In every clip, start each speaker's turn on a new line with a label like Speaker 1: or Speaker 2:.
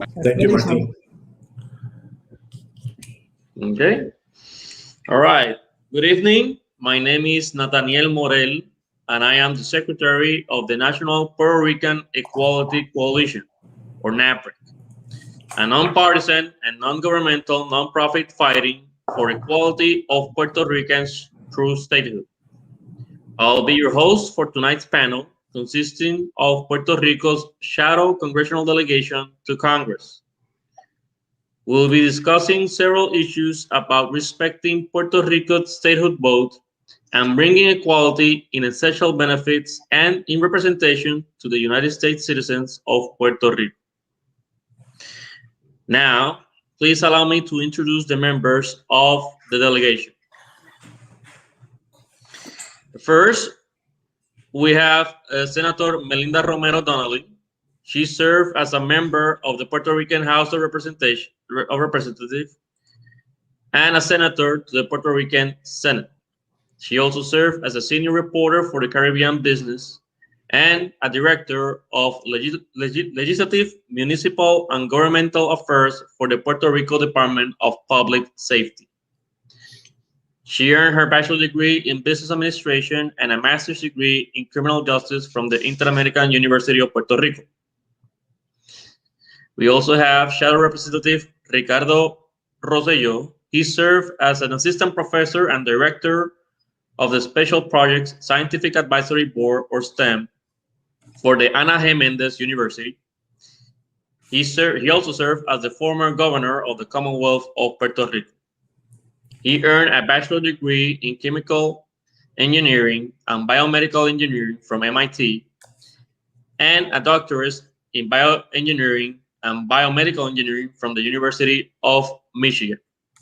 Speaker 1: Thank you, Martin.
Speaker 2: Okay. All right. Good evening. My name is Nathaniel Morel, and I am the Secretary of the National Puerto Rican Equality Coalition, or NAPREC, a nonpartisan and non-governmental nonprofit fighting for equality of Puerto Ricans through statehood. I'll be your host for tonight's panel, consisting of Puerto Rico's shadow congressional delegation to Congress. We'll be discussing several issues about respecting Puerto Rico's statehood vote and bringing equality in essential benefits and in representation to the United States citizens of Puerto Rico. Now, please allow me to introduce the members of the delegation. First, we have Senator Melinda Romero Donnelly. She served as a member of the Puerto Rican House of Representatives and a senator to the Puerto Rican Senate. She also served as a senior reporter for the Caribbean Business and a director of legislative, municipal, and governmental affairs for the Puerto Rico Department of Public Safety. She earned her bachelor's degree in business administration and a master's degree in criminal justice from the Inter-American University of Puerto Rico. We also have Shadow Representative Ricardo Rosselló. He served as an assistant professor and director of the Special Projects Scientific Advisory Board, or STEM, for the Ana G. Mendez University. He also served as the former governor of the Commonwealth of Puerto Rico. He earned a bachelor's degree in chemical engineering and biomedical engineering from MIT and a doctorate in bioengineering and biomedical engineering from the University of Michigan,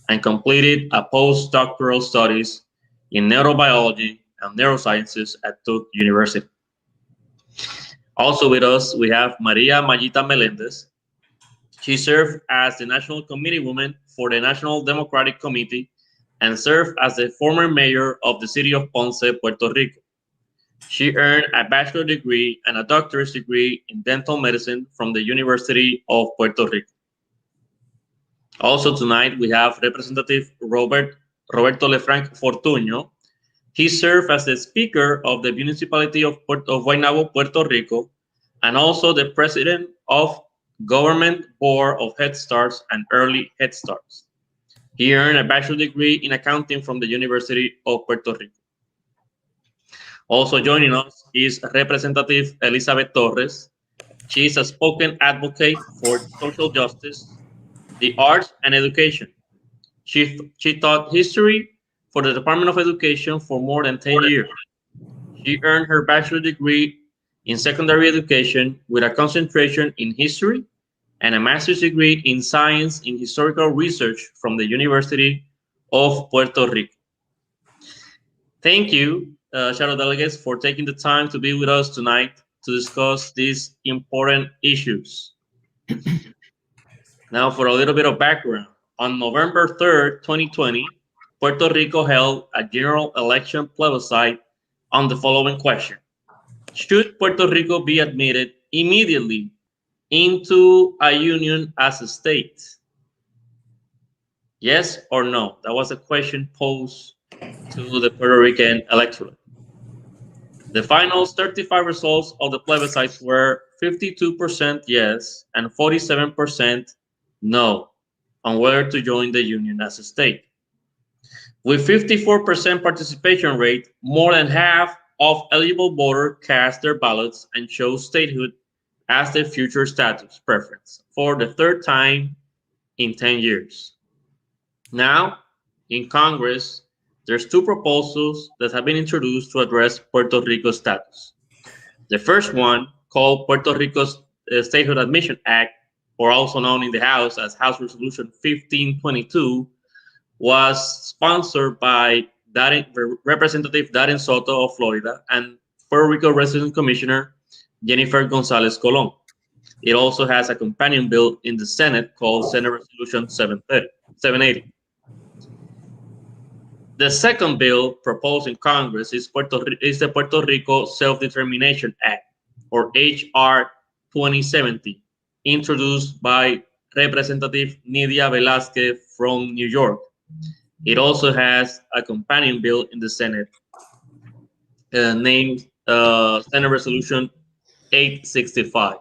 Speaker 2: and completed a postdoctoral studies in neurobiology and neurosciences at Duke University. Also with us, we have Maria Mayita Melendez. She served as the National Committee Woman for the National Democratic Committee and served as the former mayor of the city of Ponce, Puerto Rico. She earned a bachelor's degree and a doctorate degree in dental medicine from the University of Puerto Rico. Also tonight, we have Representative Roberto Lefranc Fortuño. He served as the Speaker of the Municipality of Guaynabo, Puerto Rico, and also the President of Government Board of Head Starts and Early Head Starts. He earned a bachelor's degree in accounting from the University of Puerto Rico. Also joining us is Representative Elizabeth Torres. She is a spoken advocate for social justice, the arts, and education. She taught history for the Department of Education for more than 10 years. She earned her bachelor's degree in secondary education with a concentration in history and a master's degree in science in historical research from the University of Puerto Rico. Thank you, Shadow Delegates, for taking the time to be with us tonight to discuss these important issues. Now, for a little bit of background. On November 3rd, 2020, Puerto Rico held a general election plebiscite on the following question. Should Puerto Rico be admitted immediately into a union as a state? Yes or no? That was a question posed to the Puerto Rican electorate. The final certified results of the plebiscite were 52% yes and 47% no on whether to join the union as a state. With 54% participation rate, more than half of eligible voters cast their ballots and chose statehood as their future status preference for the third time in 10 years. Now, in Congress, there's two proposals that have been introduced to address Puerto Rico's status. The first one, called Puerto Rico's Statehood Admission Act, or also known in the House as House Resolution 1522, was sponsored by Representative Darren Soto of Florida and Puerto Rico Resident Commissioner Jennifer Gonzalez Colon. It also has a companion bill in the Senate called Senate Resolution 780. The second bill proposed in Congress is the Puerto Rico Self-Determination Act, or H.R. 2070, introduced by Representative Nidia Velázquez from New York. It also has a companion bill in the Senate named Senate Resolution 865.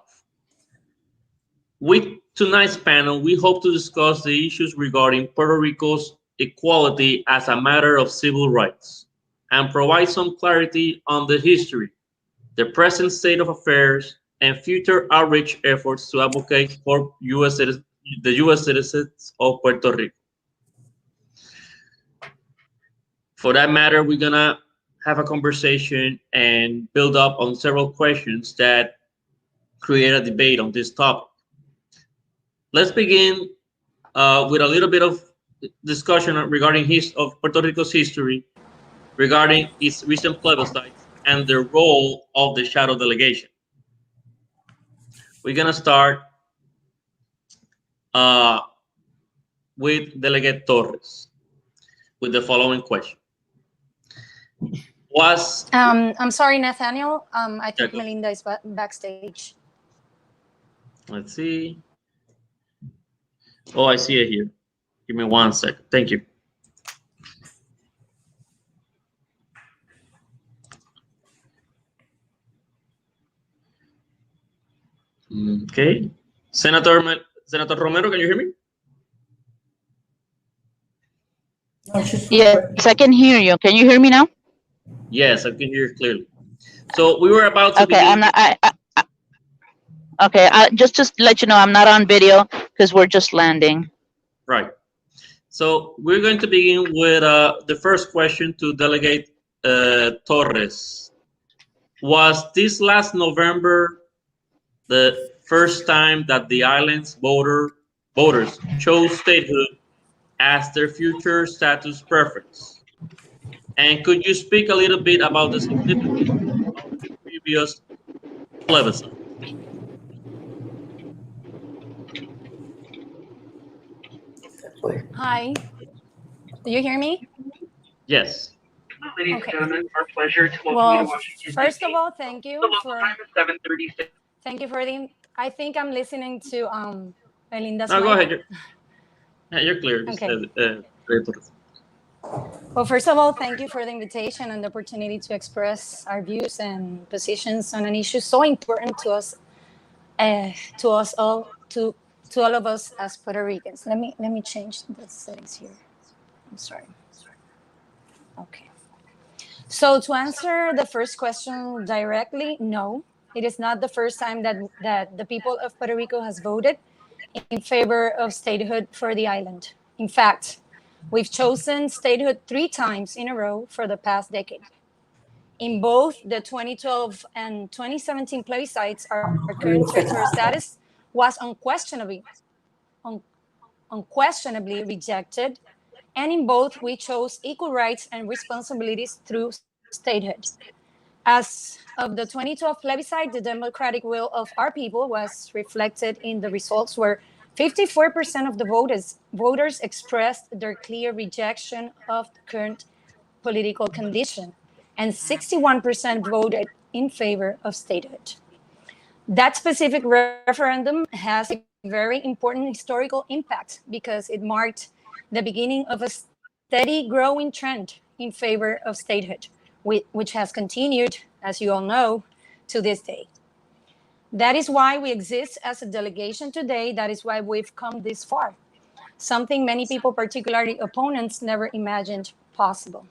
Speaker 2: With tonight's panel, we hope to discuss the issues regarding Puerto Rico's equality as a matter of civil rights and provide some clarity on the history, the present state of affairs, and future outreach efforts to advocate for the U.S. citizens of Puerto Rico. For that matter, we're gonna have a conversation and build up on several questions that create a debate on this topic. Let's begin with a little bit of discussion regarding of Puerto Rico's history, regarding its recent plebiscites and the role of the shadow delegation. We're gonna start with Delegate Torres with the following question.
Speaker 1: I'm sorry, Nathaniel. I think Melinda is backstage.
Speaker 2: Let's see. Oh, I see it here. Give me 1 second. Thank you. Okay. Senator Romero, can you hear me?
Speaker 3: Yes, I can hear you. Can you hear me now?
Speaker 2: Yes, I can hear you clearly. So we were about to
Speaker 3: begin. I'm not. Okay, just to let you know, I'm not on video because we're just landing.
Speaker 2: Right. So we're going to begin with the first question to Delegate Torres. Was this last November the first time that the island's voters chose statehood as their future status preference? And could you speak a little bit about the significance of the previous plebiscite?
Speaker 1: Hi. Do you hear me?
Speaker 2: Yes.
Speaker 4: Ladies and gentlemen, our pleasure to welcome you to Washington.
Speaker 1: First of all, thank you for.
Speaker 4: Time is 7:36.
Speaker 1: Thank you for the. I think I'm listening to Melinda's.
Speaker 2: No, go ahead. You're clear.
Speaker 1: Okay. Well, first of all, thank you for the invitation and the opportunity to express our views and positions on an issue so important to us all, to all of us as Puerto Ricans. Let me change the settings here. I'm sorry. Okay. So to answer the first question directly, no, it is not the first time that the people of Puerto Rico has voted in favor of statehood for the island. In fact, we've chosen statehood 3 times in a row for the past decade. In both the 2012 and 2017 plebiscites, our current territorial status was unquestionably rejected, and in both we chose equal rights and responsibilities through statehood. As of the 2012 plebiscite, the democratic will of our people was reflected in the results, where 54% of the voters expressed their clear rejection of the current political condition, and 61% voted in favor of statehood. That specific referendum has a very important historical impact because it marked the beginning of a steady growing trend in favor of statehood, which has continued, as you all know, to this day. That is why we exist as a delegation today. That is why we've come this far, something many people, particularly opponents, never imagined possible.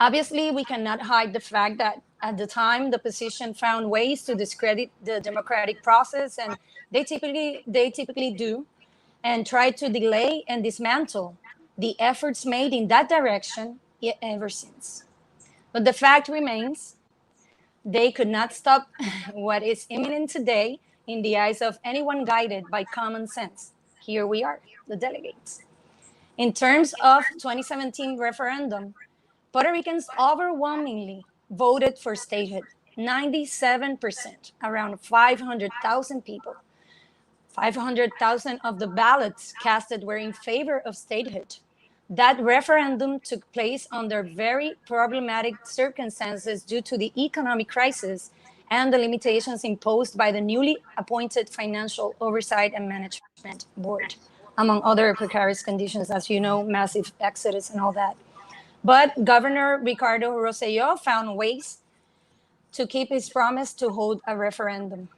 Speaker 1: Obviously, we cannot hide the fact that at the time, the opposition found ways to discredit the democratic process, and they typically do, and try to delay and dismantle the efforts made in that direction ever since. But the fact remains, they could not stop what is imminent today in the eyes of anyone guided by common sense. Here we are, the delegates. In terms of 2017 referendum, Puerto Ricans overwhelmingly voted for statehood, 97%, around 500,000 people. 500,000 of the ballots casted were in favor of statehood. That referendum took place under very problematic circumstances due to the economic crisis and the limitations imposed by the newly appointed Financial Oversight and Management Board, among other precarious conditions, as you know, massive exodus and all that. But Governor Ricardo Rosselló found ways to keep his promise to hold a referendum.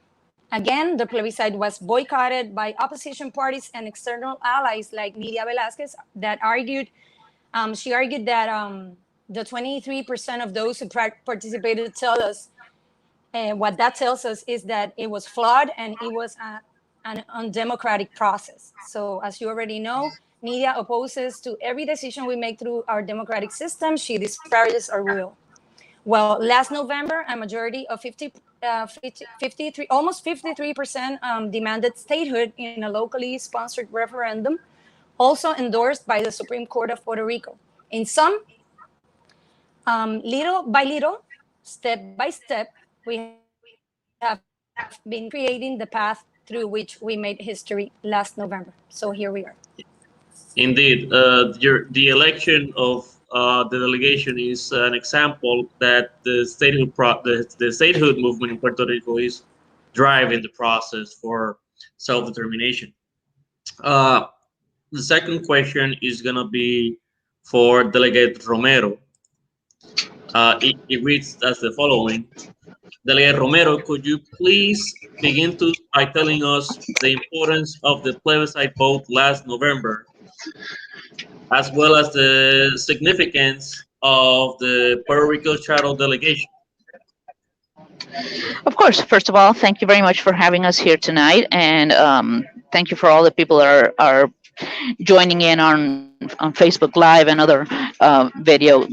Speaker 1: Again, the plebiscite was boycotted by opposition parties and external allies like Nidia Velázquez that argued, she argued that the 23% of those who participated tell us, what that tells us is that it was flawed and it was an undemocratic process. So as you already know, Nidia opposes to every decision we make through our democratic system. She disparages our will. Well, last November, a majority of 53, almost 53% demanded statehood in a locally sponsored referendum, also endorsed by the Supreme Court of Puerto Rico. In sum, little by little, step by step, we have been creating the path through which we made history last November. So here we are.
Speaker 2: Indeed, the election of the delegation is an example that the statehood movement in Puerto Rico is driving the process for self-determination. The second question is going to be for Delegate Romero. It reads as the following. Delegate Romero, could you please begin by telling us the importance of the plebiscite vote last November, as well as the significance of the Puerto Rico shadow delegation?
Speaker 3: Of course. First of all, thank you very much for having us here tonight, and thank you for all the people that are joining in on Facebook Live and other video.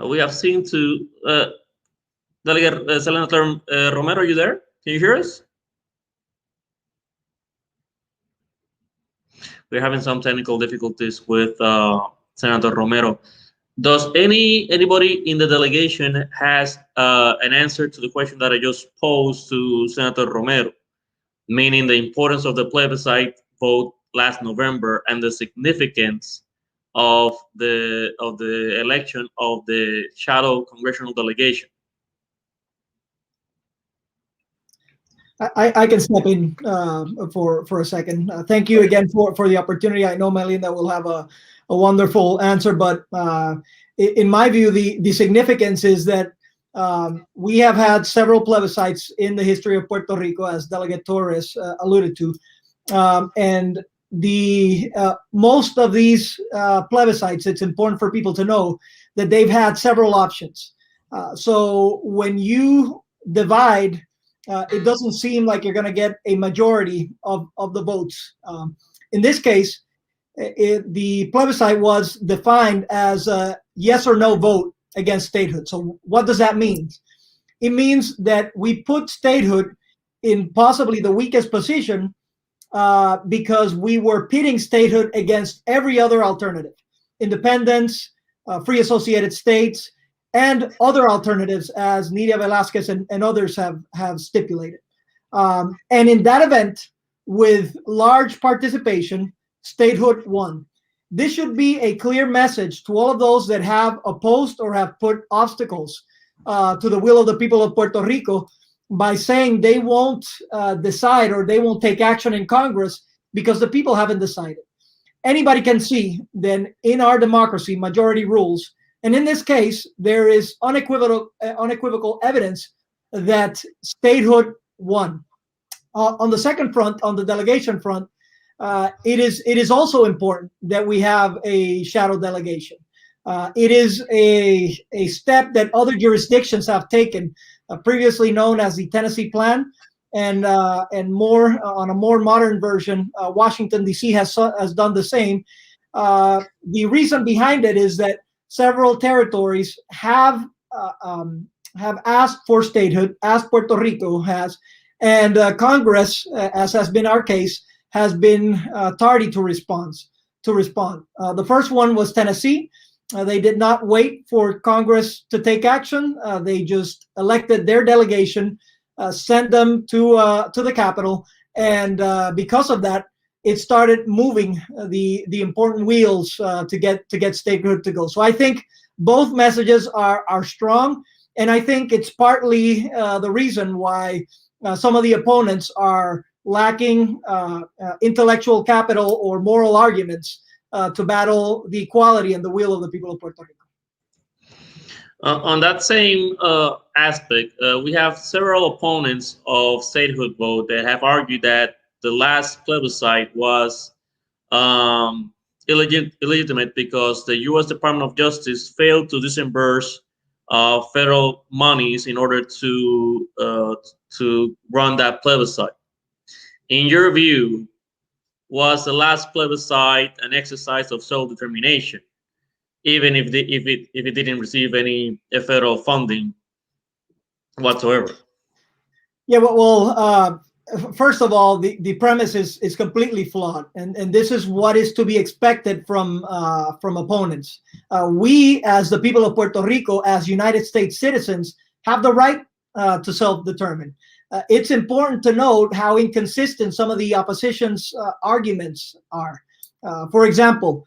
Speaker 2: We have seen Delegate Senator Romero, are you there? Can you hear us? We're having some technical difficulties with Senator Romero. Does anybody in the delegation has an answer to the question that I just posed to Senator Romero, meaning the importance of the plebiscite vote last November and the significance of the election of the shadow congressional delegation?
Speaker 5: I can step in for a second. Thank you again for the opportunity. I know Melinda will have a wonderful answer, but in my view, the significance is that we have had several plebiscites in the history of Puerto Rico, as Delegate Torres alluded to, and the most of these plebiscites, it's important for people to know that they've had several options. So when you divide, it doesn't seem like you're going to get a majority of the votes. In this case, the plebiscite was defined as a yes or no vote against statehood. So what does that mean? It means that we put statehood in possibly the weakest position because we were pitting statehood against every other alternative, independence, free associated states, and other alternatives, as Nidia Velázquez and others have stipulated. And in that event, with large participation, statehood won. This should be a clear message to all of those that have opposed or have put obstacles to the will of the people of Puerto Rico by saying they won't decide or they won't take action in Congress because the people haven't decided. Anybody can see then in our democracy, majority rules. And in this case, there is unequivocal evidence that statehood won. On the second front, on the delegation front, it is also important that we have a shadow delegation. It is a step that other jurisdictions have taken, previously known as the Tennessee Plan, and more on a more modern version, Washington D.C. has done the same. The reason behind it is that several territories have asked for statehood, as Puerto Rico has, and Congress, as has been our case, has been tardy to respond. The first one was Tennessee. They did not wait for Congress to take action. They just elected their delegation, sent them to the Capitol, and because of that, it started moving the important wheels to get statehood to go. So I think both messages are strong, and I think it's partly the reason why some of the opponents are lacking intellectual capital or moral arguments to battle the equality and the will of the people of Puerto Rico.
Speaker 2: On that same aspect, we have several opponents of statehood vote that have argued that the last plebiscite was illegitimate because the U.S. Department of Justice failed to disburse federal monies in order to run that plebiscite. In your view, was the last plebiscite an exercise of self-determination, even if it didn't receive any federal funding whatsoever?
Speaker 5: Yeah, well, first of all, the premise is completely flawed, and this is what is to be expected from opponents. We, as the people of Puerto Rico, as United States citizens, have the right to self-determine. It's important to note how inconsistent some of the opposition's arguments are. For example,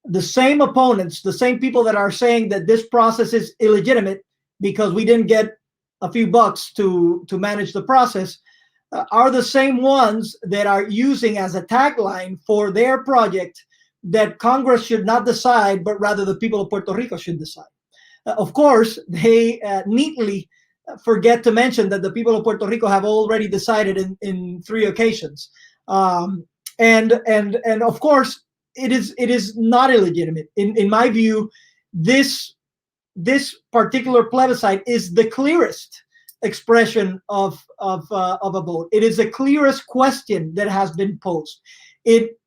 Speaker 5: the same opponents, the same people that are saying that this process is illegitimate because we didn't get a few bucks to manage the process, are the same ones that are using as a tagline for their project that Congress should not decide, but rather the people of Puerto Rico should decide. Of course, they neatly forget to mention that the people of Puerto Rico have already decided in 3 occasions. And of course, it is not illegitimate. In my view, this particular plebiscite is the clearest expression of a vote. It is the clearest question that has been posed. It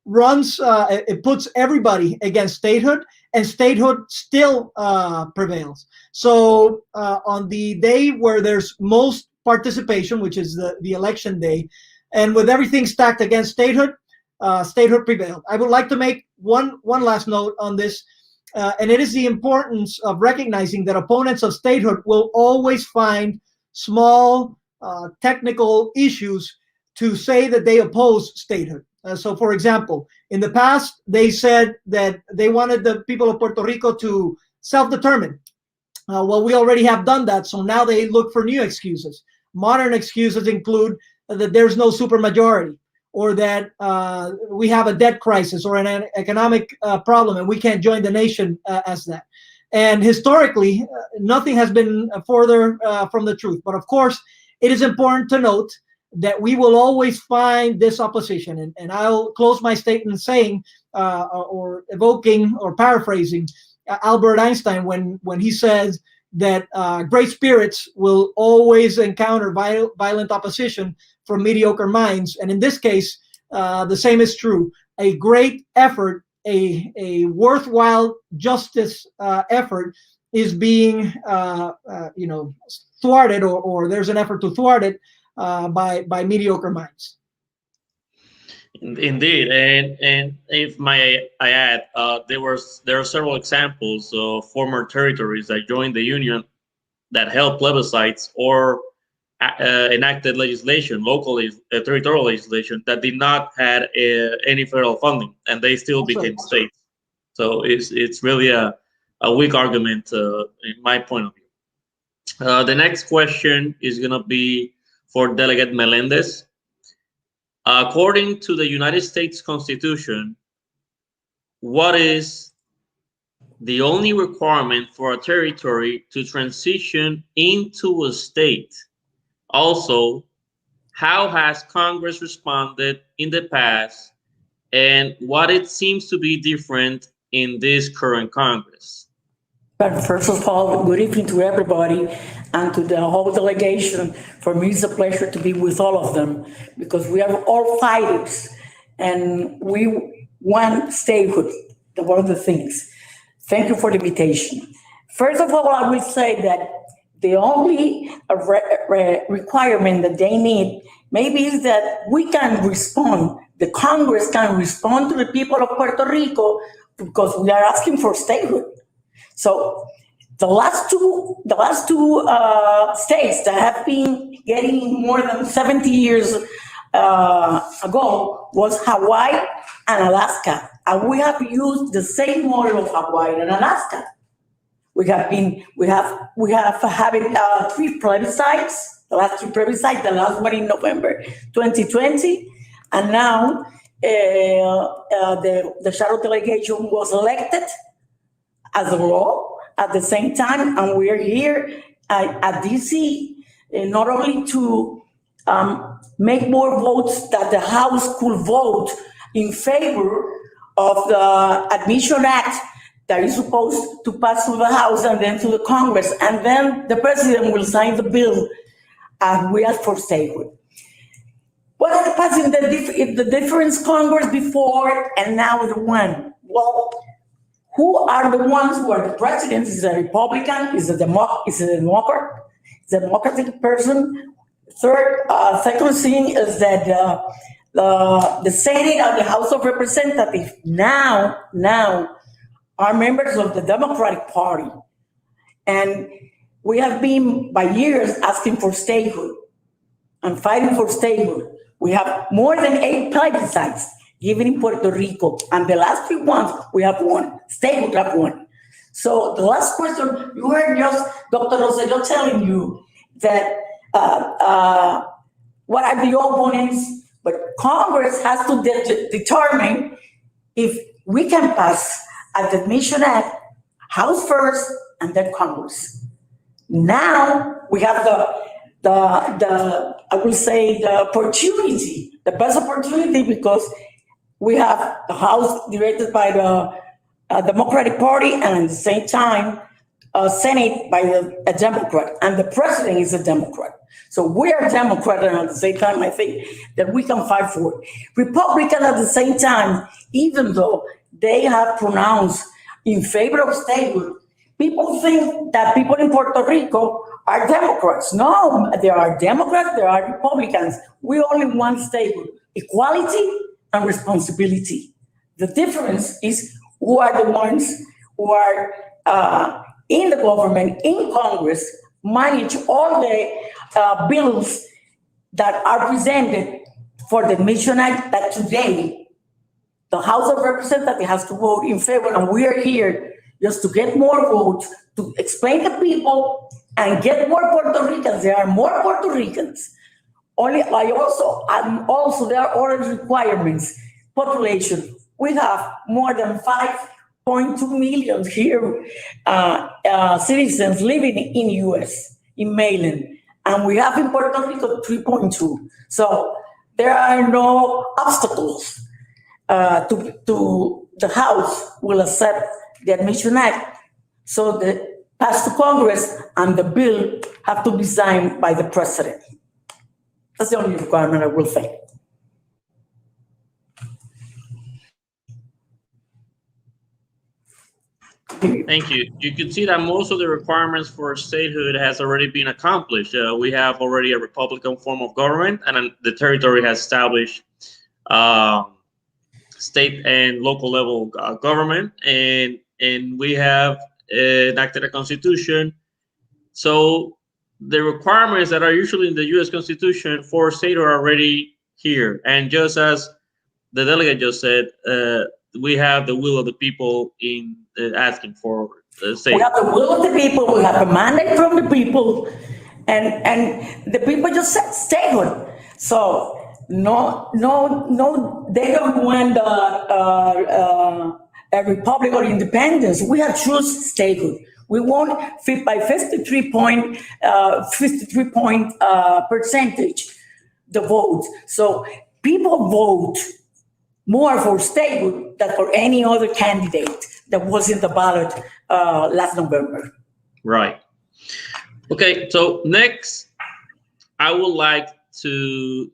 Speaker 5: puts everybody against statehood, and statehood still prevails. So on the day where there's most participation, which is the election day, and with everything stacked against statehood, statehood prevailed. I would like to make one last note on this, and it is the importance of recognizing that opponents of statehood will always find small technical issues to say that they oppose statehood. So, for example, in the past, they said that they wanted the people of Puerto Rico to self-determine. Well, we already have done that, so now they look for new excuses. Modern excuses include that there's no supermajority, or that we have a debt crisis or an economic problem and we can't join the nation as that. And historically, nothing has been further from the truth. But of course, it is important to note that we will always find this opposition. And I'll close my statement saying, or evoking or paraphrasing Albert Einstein when he says that great spirits will always encounter violent opposition from mediocre minds. And in this case, the same is true. A great effort, a worthwhile justice effort is being thwarted, or there's an effort to thwart it by mediocre minds.
Speaker 2: Indeed, and if I add, there are several examples of former territories that joined the Union that held plebiscites or enacted legislation, territorial legislation that did not have any federal funding, and they still became states. So it's really a weak argument in my point of view. The next question is going to be for Delegate Melendez. According to the United States Constitution, what is the only requirement for a territory to transition into a state? Also, how has Congress responded in the past, and what it seems to be different in this current Congress?
Speaker 6: But first of all, good evening to everybody and to the whole delegation. For me, it's a pleasure to be with all of them because we are all fighters and we want statehood. One of the things. Thank you for the invitation. First of all, I will say that the only requirement that they need maybe is that we can respond, the Congress can respond to the people of Puerto Rico because we are asking for statehood. So the last two states that have been getting more than 70 years ago was Hawaii and Alaska, and we have used the same model of Hawaii and Alaska. We have having 3 plebiscites, the last 3 plebiscites, the last one in November 2020, and now the shadow delegation was elected as a law at the same time, and we're here at DC not only to make more votes that the House could vote in favor of the Admission Act that is supposed to pass through the House and then to the Congress, and then the president will sign the bill, and we ask for statehood. What happened in the different Congress before and now the one? Well, who are the ones who are the president? Is a Republican? Is a Democrat? Is a Democratic person? Second thing is that the Senate and the House of Representatives now are members of the Democratic Party, and we have been by years asking for statehood and fighting for statehood. We have more than 8 plebiscites given in Puerto Rico, and the last 3 ones we have won. Statehood have won. So the last question, you heard just Dr. Rosselló telling you that what are the opponents, but Congress has to determine if we can pass the Admission Act, House first, and then Congress. Now we have I will say the opportunity, the best opportunity, because we have the House directed by the Democratic Party, and at the same time, Senate by a Democrat, and the president is a Democrat. So we are Democrat, and at the same time, I think that we can fight for it. Republican at the same time, even though they have pronounced in favor of statehood, people think that people in Puerto Rico are Democrats. No, there are Democrats, there are Republicans. We only want statehood, equality and responsibility. The difference is who are the ones who are in the government, in Congress, manage all the bills that are presented for the Admission Act that today the House of Representatives has to vote in favor, and we are here just to get more votes, to explain to people and get more Puerto Ricans. There are more Puerto Ricans. There are other requirements. Population. We have more than 5.2 million here citizens living in U.S. in mainland, and we have in Puerto Rico 3.2. So there are no obstacles to the House will accept the Admission Act. So the pass to Congress and the bill have to be signed by the president. That's the only requirement I will say.
Speaker 2: Thank you. You can see that most of the requirements for statehood has already been accomplished. We have already a Republican form of government, and the territory has established state and local level government, and we have enacted a constitution. So the requirements that are usually in the U.S. Constitution for state are already here. And just as the delegate just said, we have the will of the people in asking for state.
Speaker 6: We have the will of the people. We have a mandate from the people, and the people just said statehood. So no, they don't want a republic or independence. We have choose statehood. We won 53 point percentage the vote. So people vote more for statehood than for any other candidate that was in the ballot last November.
Speaker 2: Right. Okay. So next, I would like to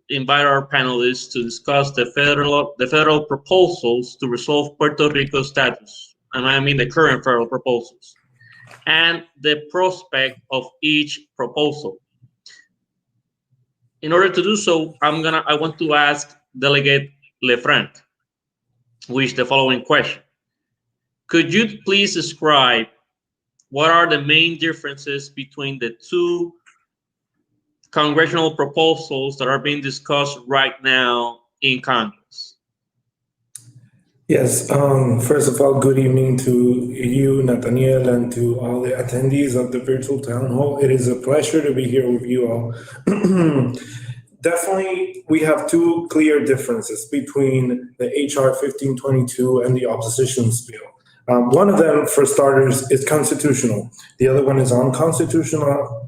Speaker 2: invite our panelists to discuss the federal proposals to resolve Puerto Rico's status, and I mean the current federal proposals, and the prospect of each proposal. In order to do so, I want to ask Delegate Lefranc, which the following question: Could you please describe what are the main differences between the two congressional proposals that are being discussed right now in Congress?
Speaker 7: Yes, first of all, good evening to you, Nathaniel, and to all the attendees of the virtual town hall. It is a pleasure to be here with you all. Definitely, we have two clear differences between the HR 1522 and the opposition's bill. One of them, for starters, is constitutional. The other one is unconstitutional,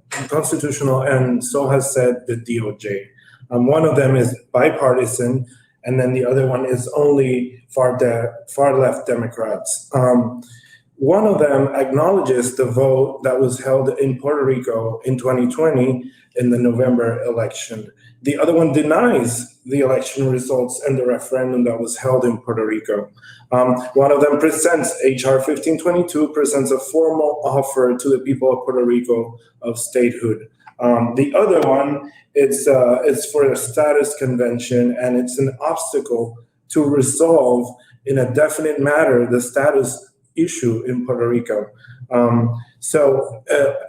Speaker 7: and so has said the DOJ. One of them is bipartisan, and then the other one is only far left Democrats. One of them acknowledges the vote that was held in Puerto Rico in 2020 in the November election. The other one denies the election results and the referendum that was held in Puerto Rico. One of them presents HR 1522, presents a formal offer to the people of Puerto Rico of statehood. The other one, it's for a status convention, and it's an obstacle to resolve in a definite matter the status issue in Puerto Rico. So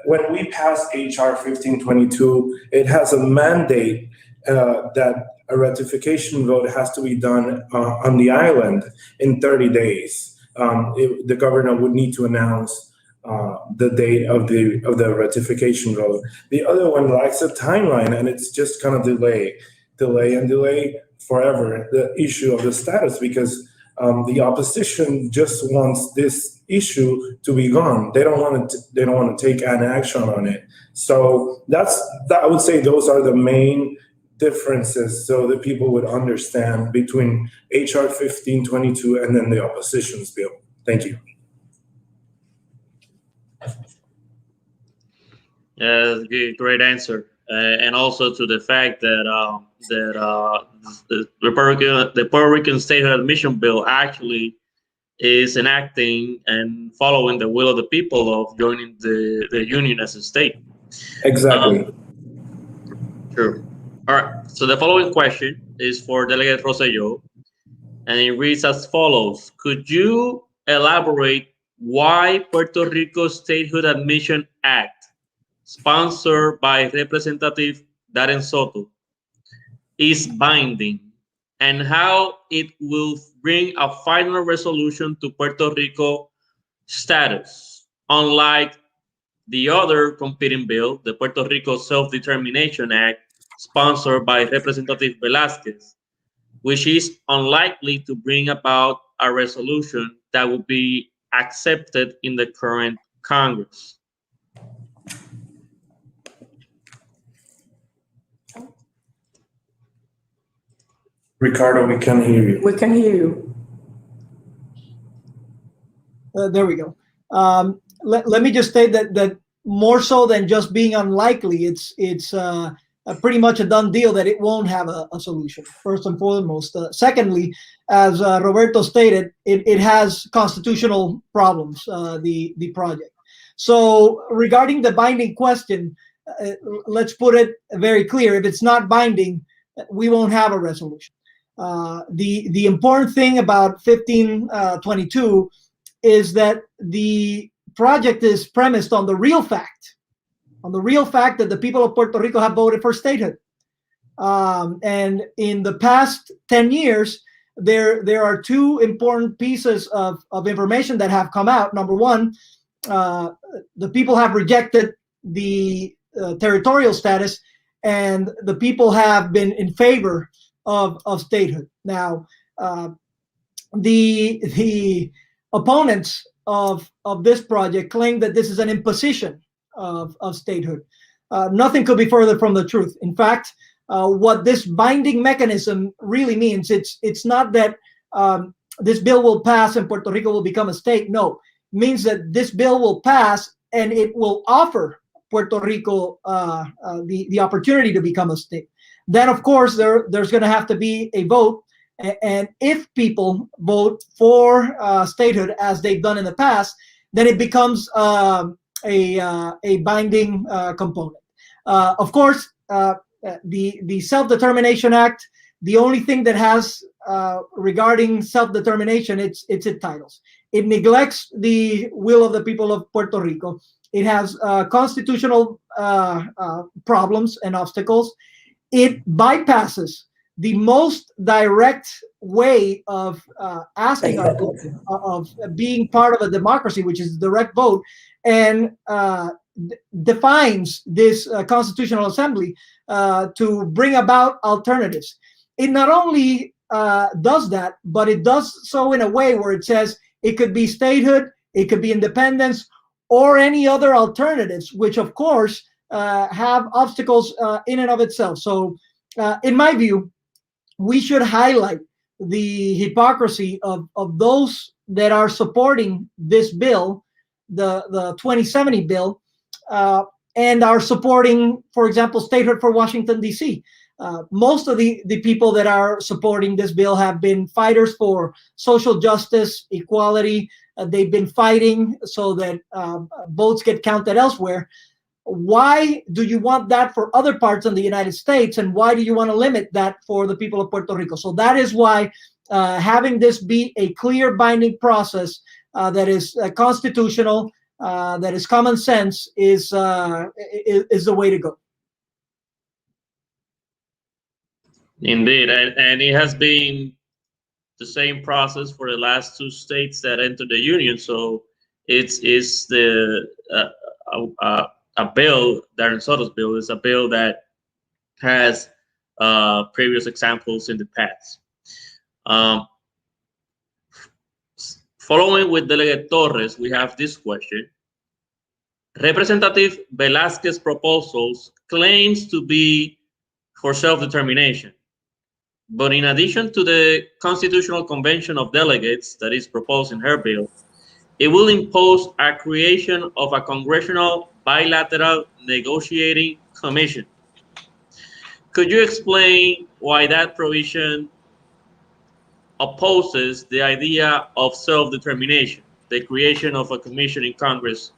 Speaker 7: when we pass HR 1522, it has a mandate that a ratification vote has to be done on the island in 30 days. The governor would need to announce the date of the ratification vote. The other one lacks a timeline, and it's just kind of delay forever the issue of the status, because the opposition just wants this issue to be gone. They don't want to take an action on it. So I would say those are the main differences, so that people would understand, between HR 1522 and then the opposition's bill. Thank you.
Speaker 2: Yeah, great answer, and also to the fact that the Puerto Rican statehood admission bill actually is enacting and following the will of the people of joining the union as a state.
Speaker 7: Exactly.
Speaker 2: True. All right. So the following question is for Delegate Rosselló, and it reads as follows: could you elaborate why Puerto Rico Statehood Admission Act, sponsored by Representative Darren Soto, is binding, and how it will bring a final resolution to Puerto Rico status, unlike the other competing bill, the Puerto Rico Self-Determination Act, sponsored by Representative Velázquez, which is unlikely to bring about a resolution that will be accepted in the current Congress.
Speaker 7: Ricardo, we can hear you.
Speaker 6: We can hear you.
Speaker 5: There we go. Let me just state that more so than just being unlikely, it's pretty much a done deal that it won't have a solution, first and foremost. Secondly, as Roberto stated, it has constitutional problems, the project. So regarding the binding question, let's put it very clear. If it's not binding, we won't have a resolution. The important thing about 1522 is that the project is premised on the real fact that the people of Puerto Rico have voted for statehood. And in the past 10 years, there are two important pieces of information that have come out. Number one, the people have rejected the territorial status, and the people have been in favor of statehood. Now, the opponents of this project claim that this is an imposition of statehood. Nothing could be further from the truth. In fact, what this binding mechanism really means, it's not that this bill will pass and Puerto Rico will become a state. No, it means that this bill will pass and it will offer Puerto Rico the opportunity to become a state. Then, of course, there's going to have to be a vote. And if people vote for statehood, as they've done in the past, then it becomes a binding component. Of course, the Self-Determination Act, the only thing that has regarding self-determination, it's its titles. it neglects the will of the people of Puerto Rico. It has constitutional problems and obstacles. It bypasses the most direct way of asking of being part of a democracy, which is direct vote, and defines this constitutional assembly to bring about alternatives. It not only does that, but it does so in a way where it says it could be statehood, it could be independence, or any other alternatives, which of course have obstacles in and of itself. So in my view, we should highlight the hypocrisy of those that are supporting this bill, the 2070 bill, and are supporting, for example, statehood for Washington, D.C. Most of the people that are supporting this bill have been fighters for social justice, equality. They've been fighting so that votes get counted elsewhere. Why do you want that for other parts of the United States, and why do you want to limit that for the people of Puerto Rico? So that is why having this be a clear binding process that is constitutional, that is common sense, is the way to go.
Speaker 2: Indeed, and it has been the same process for the last two states that entered the union. So it's a bill, Darren Soto's bill, is a bill that has previous examples in the past. Following with Delegate Torres, we have this question. Representative Velasquez's proposals claims to be for self-determination. But in addition to the Constitutional Convention of Delegates that is proposed in her bill, it will impose a creation of a congressional bilateral negotiating commission. Could you explain why that provision opposes the idea of self-determination, the creation of a commission in Congress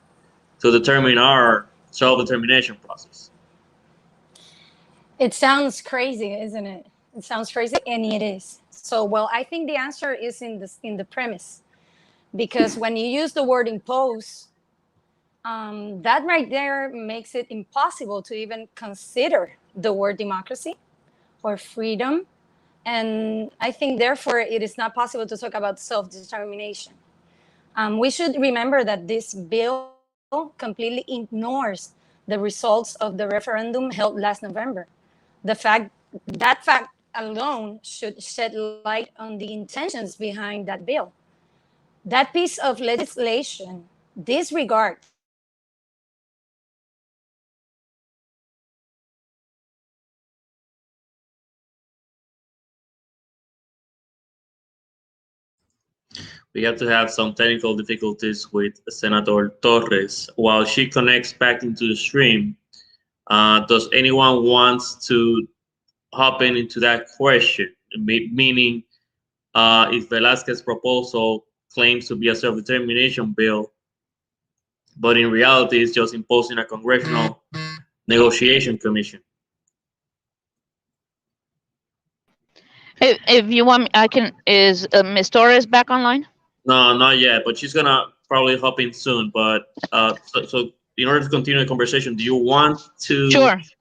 Speaker 2: to determine our self-determination process?
Speaker 1: It sounds crazy, isn't it? It sounds crazy, and it is. So, well, I think the answer is in the premise, because when you use the word impose, that right there makes it impossible to even consider the word democracy or freedom. And I think, therefore, it is not possible to talk about self-determination. We should remember that this bill completely ignores the results of the referendum held last November. That fact alone should shed light on the intentions behind that bill. That piece of legislation disregards
Speaker 2: We have to have some technical difficulties with Senator Torres. While she connects back into the stream, does anyone wants to hop into that question? Meaning, if Velasquez's proposal claims to be a self-determination bill, but in reality it's just imposing a congressional negotiation commission.
Speaker 3: If you want, I can. Is Ms. Torres back online?
Speaker 2: No, not yet, but she's gonna probably hop in soon. But so in order to continue the conversation, do you want to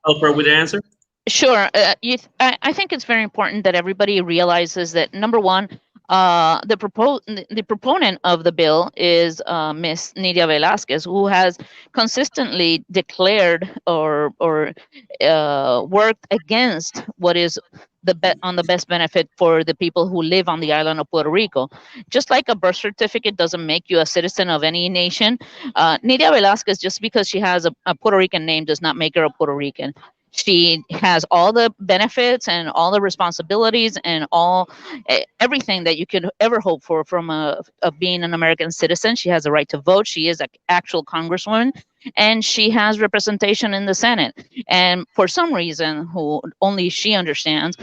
Speaker 2: help her with the answer?
Speaker 3: Sure. I think it's very important that everybody realizes that, number one, the proponent of the bill is Ms. Nidia Velasquez, who has consistently declared or worked against what is on the best benefit for the people who live on the island of Puerto Rico. Just like a birth certificate doesn't make you a citizen of any nation, Nidia Velasquez, just because she has a Puerto Rican name, does not make her a Puerto Rican. She has all the benefits and all the responsibilities and everything that you could ever hope for from being an American citizen. She has a right to vote. She is an actual congresswoman, and she has representation in the Senate. And for some reason, who only she understands,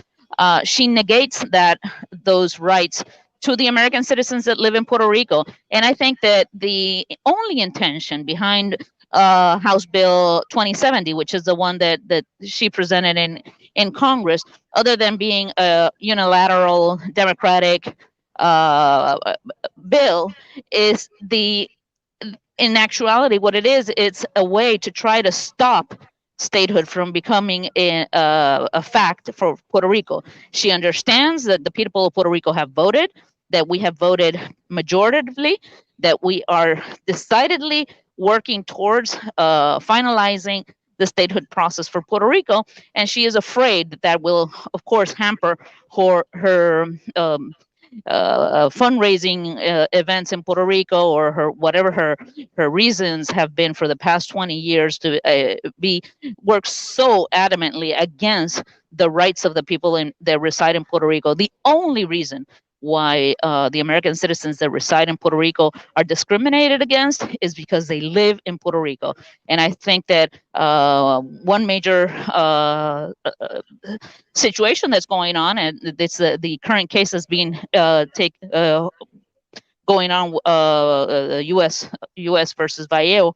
Speaker 3: she negates those rights to the American citizens that live in Puerto Rico. And I think that the only intention behind House Bill 2070, which is the one that she presented in Congress, other than being a unilateral Democratic bill is in actuality, what it is, it's a way to try to stop statehood from becoming a fact for Puerto Rico. She understands that the people of Puerto Rico have voted, that we have voted majoritively, that we are decidedly working towards finalizing the statehood process for Puerto Rico, and she is afraid that that will, of course, hamper her fundraising events in Puerto Rico, or her whatever her reasons have been for the past 20 years to work so adamantly against the rights of the people that reside in Puerto Rico. The only reason why the American citizens that reside in Puerto Rico are discriminated against is because they live in Puerto Rico. And I think that one major situation that's going on, and it's the current case that's being going on, U.S. versus Vallejo.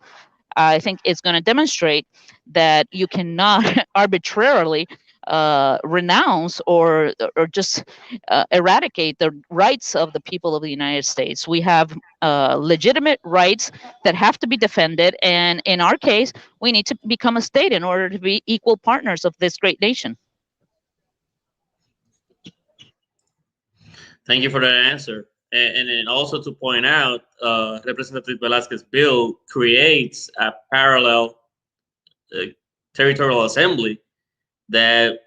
Speaker 3: I think it's going to demonstrate that you cannot arbitrarily renounce or just eradicate the rights of the people of the United States. We have legitimate rights that have to be defended, and in our case, we need to become a state in order to be equal partners of this great nation.
Speaker 2: Thank you for that answer. And then also to point out, Representative Velasquez's bill creates a parallel territorial assembly that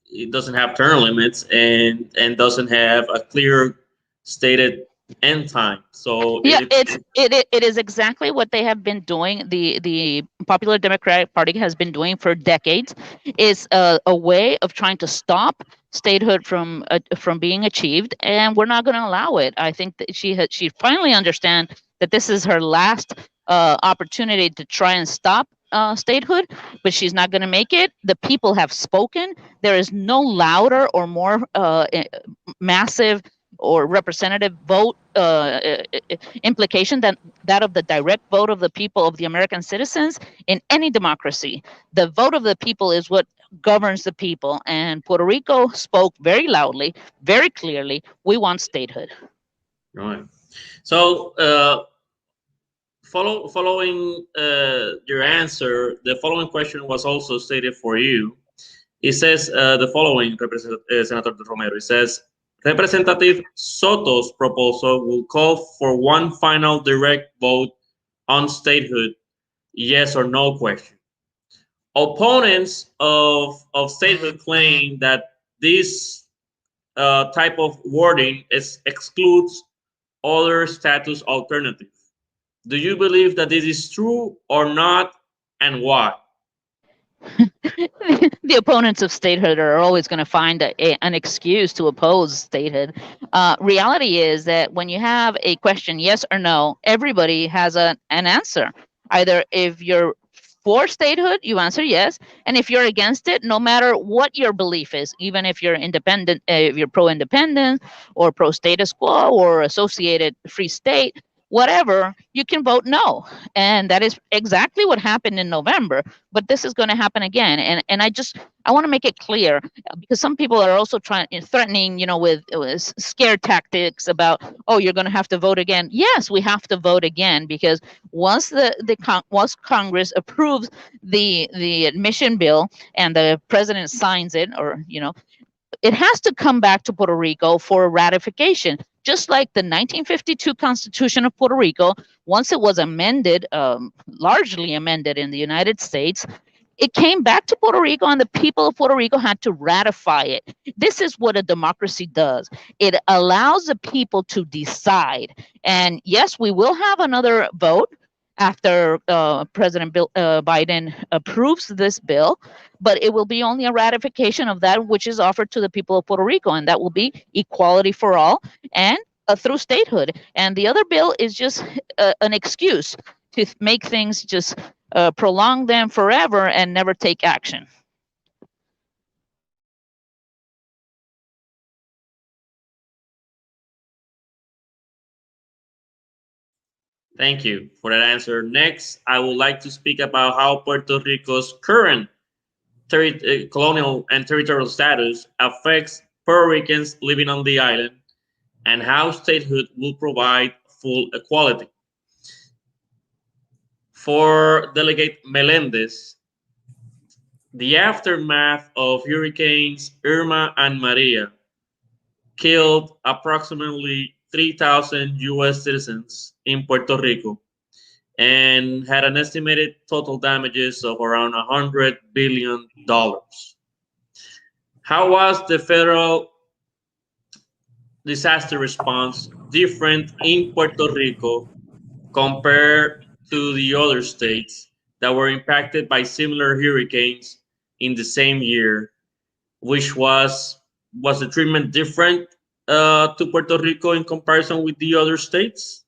Speaker 2: it doesn't have term limits and doesn't have a clear stated end time. So
Speaker 3: yeah, it is exactly what they have been doing. The Popular Democratic Party has been doing for decades. Is a way of trying to stop statehood from being achieved, and we're not going to allow it. I think that she finally understands that this is her last opportunity to try and stop statehood, but she's not going to make it. The people have spoken. There is no louder or more massive or representative vote implication than that of the direct vote of the people, of the American citizens in any democracy. The vote of the people is what governs the people, and Puerto Rico spoke very loudly, very clearly. We want statehood.
Speaker 2: Right. So following your answer, the following question was also stated for you. It says the following, Senator Romero. It says, Representative Soto's proposal will call for one final direct vote on statehood, yes or no question. Opponents of statehood claim that this type of wording excludes other status alternatives. Do you believe that this is true or not, and why?
Speaker 3: The opponents of statehood are always going to find an excuse to oppose statehood. Reality is that when you have a question, yes or no, everybody has an answer. Either if you're for statehood, you answer yes, and if you're against it, no matter what your belief is, even if you're independent, if you're pro-independent or pro-status quo or associated free state, whatever, you can vote no. And that is exactly what happened in November, but this is going to happen again. And I want to make it clear, because some people are also threatening, with scare tactics about, oh, you're going to have to vote again. Yes, we have to vote again, because once once Congress approves the admission bill and the president signs it, or it has to come back to Puerto Rico for ratification. Just like the 1952 Constitution of Puerto Rico, once it was amended, largely amended in the United States, it came back to Puerto Rico, and the people of Puerto Rico had to ratify it. This is what a democracy does. It allows the people to decide. And yes, we will have another vote after President Biden approves this bill, but it will be only a ratification of that which is offered to the people of Puerto Rico, and that will be equality for all and through statehood. And the other bill is just an excuse to make things just prolong them forever and never take action.
Speaker 2: Thank you for that answer. Next, I would like to speak about how Puerto Rico's current colonial and territorial status affects Puerto Ricans living on the island, and how statehood will provide full equality. For Delegate Melendez, the aftermath of Hurricanes Irma and Maria killed approximately 3,000 U.S. citizens in Puerto Rico and had an estimated total damages of around $100 billion. How was the federal disaster response different in Puerto Rico compared to the other states that were impacted by similar hurricanes in the same year? Which was the treatment different to Puerto Rico in comparison with the other states?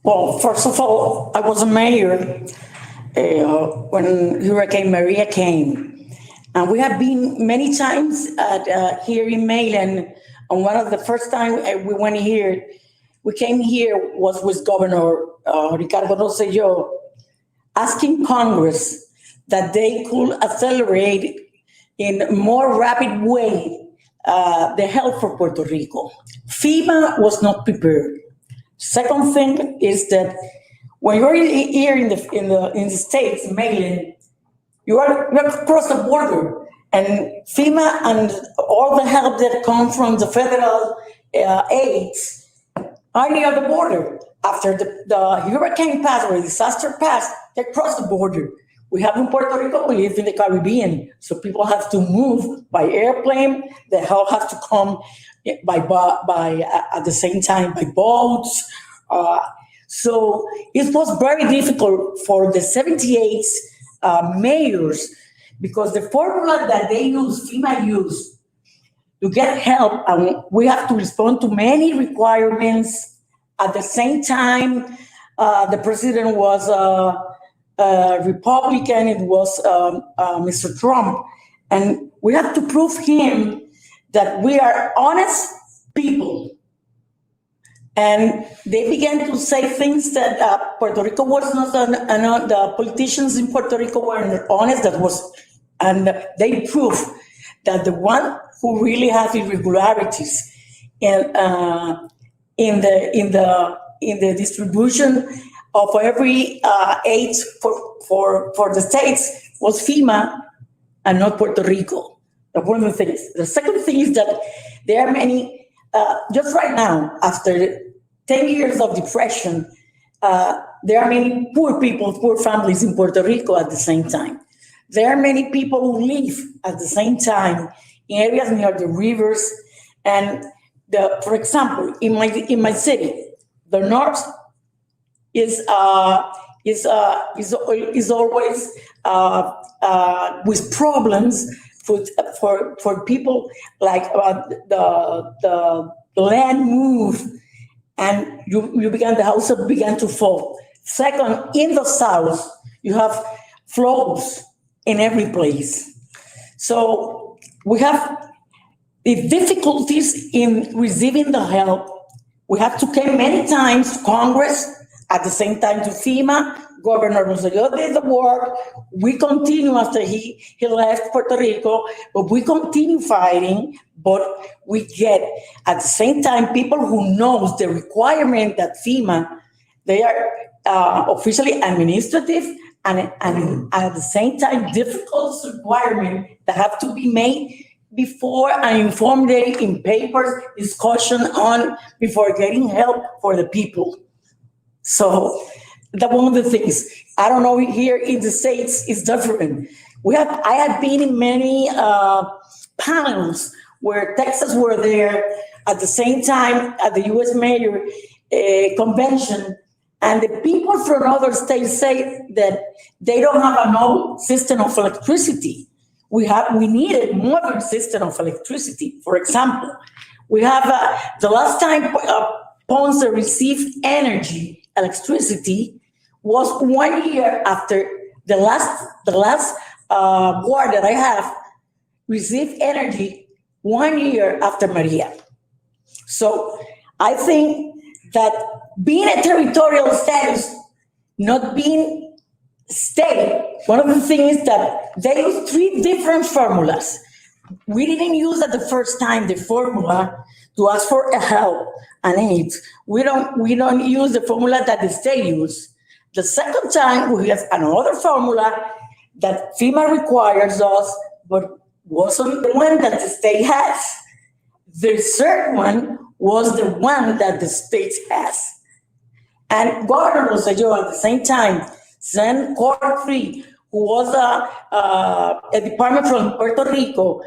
Speaker 6: Well, first of all, I was a mayor when Hurricane Maria came. And we have been many times here in Mainland. And one of the first time we came here was with Governor Ricardo Rosselló, asking Congress that they could accelerate in a more rapid way the help for Puerto Rico. FEMA was not prepared. Second thing is that when you're here in the States, Mainland, you're across the border, and FEMA and all the help that comes from the federal aids are near the border. After the hurricane passed or the disaster passed, they cross the border. We have in Puerto Rico, we live in the Caribbean, so people have to move by airplane. The help has to come by at the same time by boats. So it was very difficult for the 78 mayors, because the formula that they use, FEMA used, to get help, and we have to respond to many requirements. At the same time, the president was Republican, it was Mr. Trump, and we have to prove him that we are honest people. And they began to say things that Puerto Rico was not, the politicians in Puerto Rico were honest. And they proved that the one who really has irregularities in the distribution of every aid for the states was FEMA and not Puerto Rico. That's one of the things. The second thing is that there are many, just right now, after 10 years of depression, there are many poor people, poor families in Puerto Rico at the same time. There are many people who live at the same time in areas near the rivers. And for example, in my city, the north is always with problems for people, like the land move, and the houses began to fall. Second, in the south, you have floods in every place. So we have the difficulties in receiving the help. We have to come many times to Congress, at the same time to FEMA. Governor Rosselló did the work. We continue after he left Puerto Rico, but we continue fighting. But we get, at the same time, people who knows the requirement that FEMA, they are officially administrative, and at the same time, difficult requirement that have to be made before an informed day in papers, discussion on, before getting help for the people. So that's one of the things. I don't know, here in the States, it's different. I have been in many panels where Texas were there at the same time at the U.S. Mayor Convention, and the people from other states say that they don't have an old system of electricity. We need a modern system of electricity. For example, we have the last time Ponce received electricity was 1 year after the last ward that I have received energy 1 year after Maria. So I think that being a territorial status, not being state, one of the things is that they use 3 different formulas. We didn't use at the first time the formula to ask for help and aid. We don't use the formula that the state used. The second time we have another formula that FEMA requires us, but wasn't the one that the state has. The third one was the one that the state has. And Governor Rosselló at the same time sent Court 3, who was a department from Puerto Rico,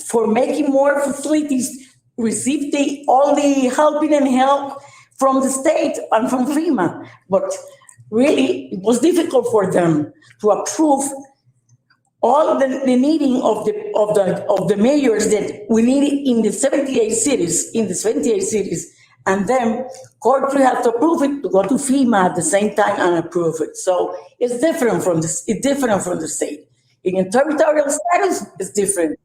Speaker 6: for making more facilities, received all the helping and help from the state and from FEMA. But really, it was difficult for them to approve all the needing of the mayors that we needed in the 78 cities. And then Court 3 had to approve it to go to FEMA at the same time and approve it. So it's different from this. It's different from the state. In territorial status, it's different.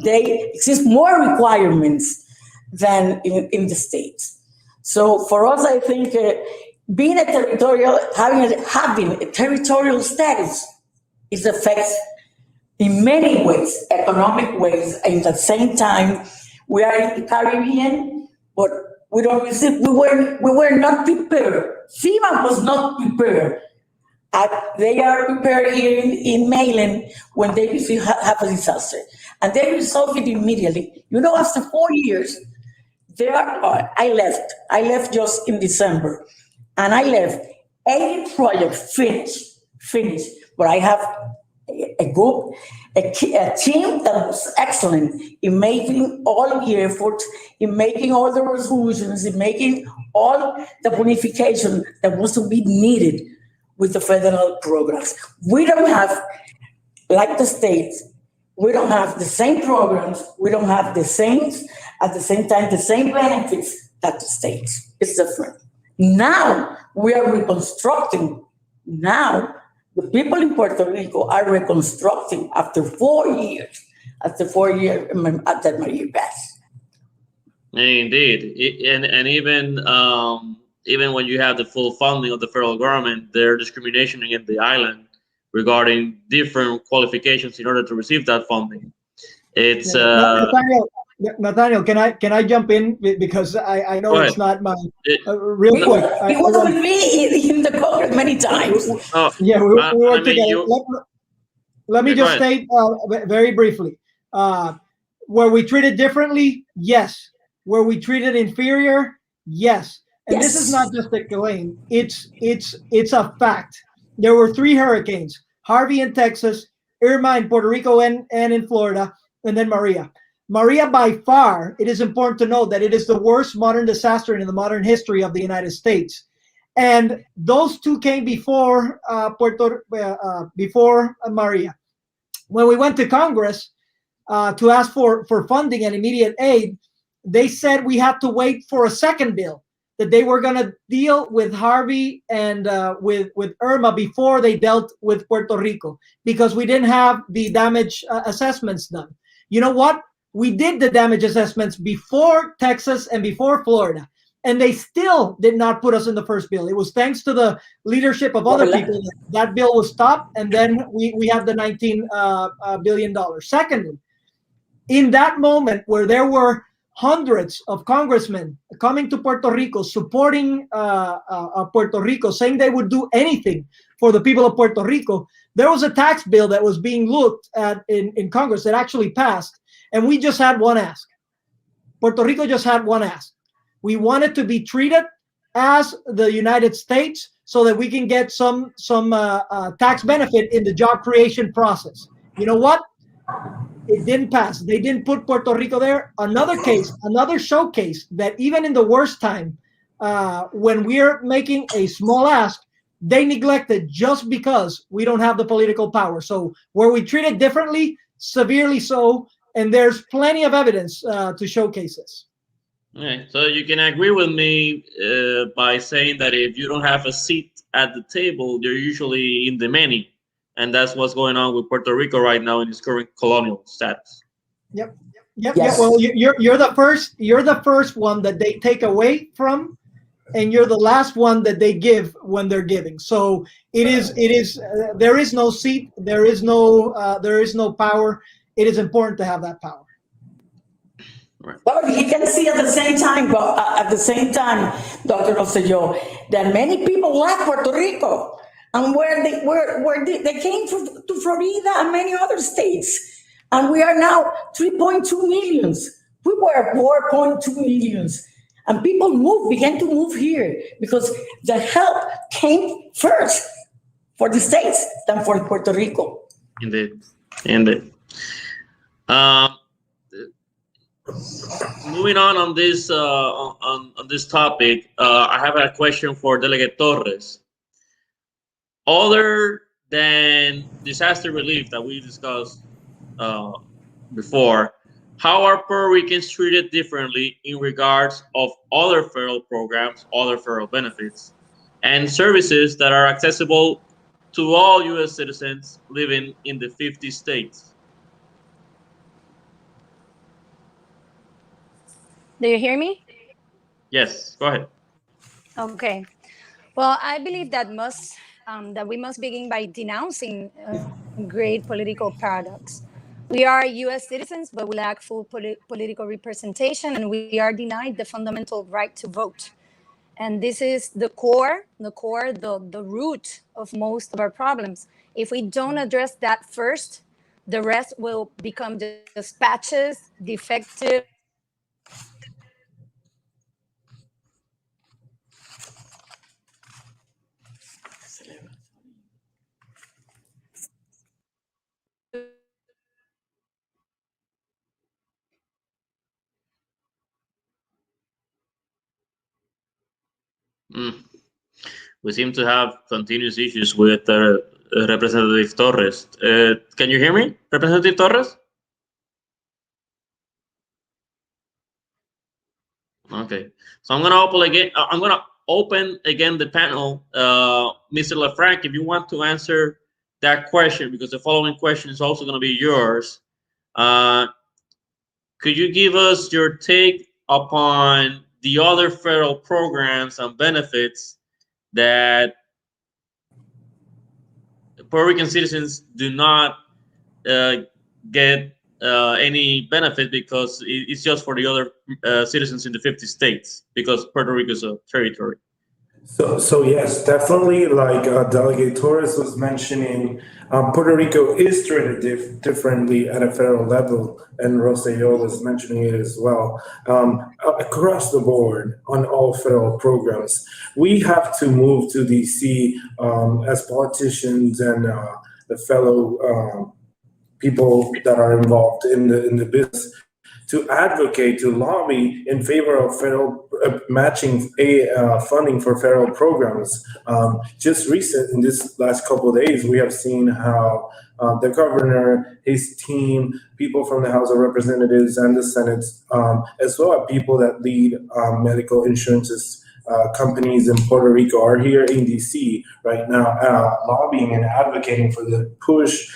Speaker 6: They exist more requirements than in the states. So for us, I think being a territorial, having a territorial status is affects in many ways, economic ways. And at the same time, we are in the Caribbean, but we don't receive. We were not prepared. FEMA was not prepared. They are prepared here in mainland when they have a disaster, and they resolve it immediately. After 4 years, I left. I left just in December, and I left 80 projects finished. But I have a group, a team that was excellent in making all the efforts, in making all the resolutions, in making all the bonification that was to be needed with the federal programs. We don't have, like the states, we don't have the same programs, we don't have the same, at the same time, the same benefits that the states. It's different. Now we are reconstructing. Now the people in Puerto Rico are reconstructing after 4 years, after Maria passed.
Speaker 2: Indeed, and even when you have the full funding of the federal government, there are discrimination against the island regarding different qualifications in order to receive that funding. It's
Speaker 5: Nathaniel, can I jump in, because I know it's not my real quick.
Speaker 6: He was with me in the Congress many times.
Speaker 5: Yeah, we worked together. Let me just state very briefly. Were we treated differently? Yes. Were we treated inferior? Yes. And
Speaker 6: Yes.
Speaker 5: This is not just a claim. It's a fact. There were 3 hurricanes: Harvey in Texas, Irma in Puerto Rico and in Florida, and then Maria. Maria, by far, it is important to note that it is the worst modern disaster in the modern history of the United States. And those 2 came before before Maria. When we went to Congress to ask for funding and immediate aid, they said we had to wait for a second bill, that they were going to deal with Harvey and with Irma before they dealt with Puerto Rico, because we didn't have the damage assessments done. You know what? We did the damage assessments before Texas and before Florida, and they still did not put us in the first bill. It was thanks to the leadership of other people that bill was stopped, and then we have the $19 billion. Secondly, in that moment where there were hundreds of congressmen coming to Puerto Rico, supporting Puerto Rico, saying they would do anything for the people of Puerto Rico, there was a tax bill that was being looked at in Congress that actually passed. And we just had one ask. Puerto Rico just had one ask. We wanted to be treated as the United States so that we can get some tax benefit in the job creation process. You know what? It didn't pass. They didn't put Puerto Rico there. Another case, another showcase that even in the worst time, when we're making a small ask, they neglected just because we don't have the political power. So were we treated differently? Severely so. And there's plenty of evidence to showcase this.
Speaker 2: Okay, so you can agree with me by saying that if you don't have a seat at the table, you're usually in the menu, and that's what's going on with Puerto Rico right now in its current colonial status.
Speaker 5: Yep. Well, you're the first one that they take away from, and you're the last one that they give when they're giving. So it is. There is no seat. There is no power. It is important to have that power.
Speaker 6: But he can see at the same time, Dr. Rosselló, that many people left Puerto Rico and they came to Florida and many other states. And we are now 3.2 millions. We were 4.2 millions. And people began to move here because the help came first for the states than for Puerto Rico.
Speaker 2: Indeed. Moving on this on this topic, I have a question for Delegate Torres. Other than disaster relief that we discussed before, how are Puerto Ricans treated differently in regards of other federal programs, other federal benefits, and services that are accessible to all U.S. citizens living in the 50 states?
Speaker 1: Do you hear me?
Speaker 2: Yes, go ahead.
Speaker 1: Okay. Well, I believe that we must begin by denouncing great political paradox. We are U.S. citizens, but we lack full political representation, and we are denied the fundamental right to vote. And this is the root of most of our problems. If we don't address that first, the rest will become just patches, defective.
Speaker 2: We seem to have continuous issues with Representative Torres. Can you hear me, Representative Torres? Okay, so I'm gonna open again the panel. Mr. LaFranc, if you want to answer that question, because the following question is also going to be yours. Could you give us your take upon the other federal programs and benefits that Puerto Rican citizens do not get any benefit because it's just for the other citizens in the 50 states, because Puerto Rico is a territory?
Speaker 7: So yes, definitely. Like Delegate Torres was mentioning, Puerto Rico is treated differently at a federal level, and Rosselló was mentioning it as well. Across the board on all federal programs, we have to move to DC as politicians and the fellow people that are involved in the business, to advocate, to lobby in favor of federal matching funding for federal programs. Just recent, in this last couple of days, we have seen how the governor, his team, people from the House of Representatives and the Senate, as well as people that lead medical insurances companies in Puerto Rico, are here in DC right now lobbying and advocating for the push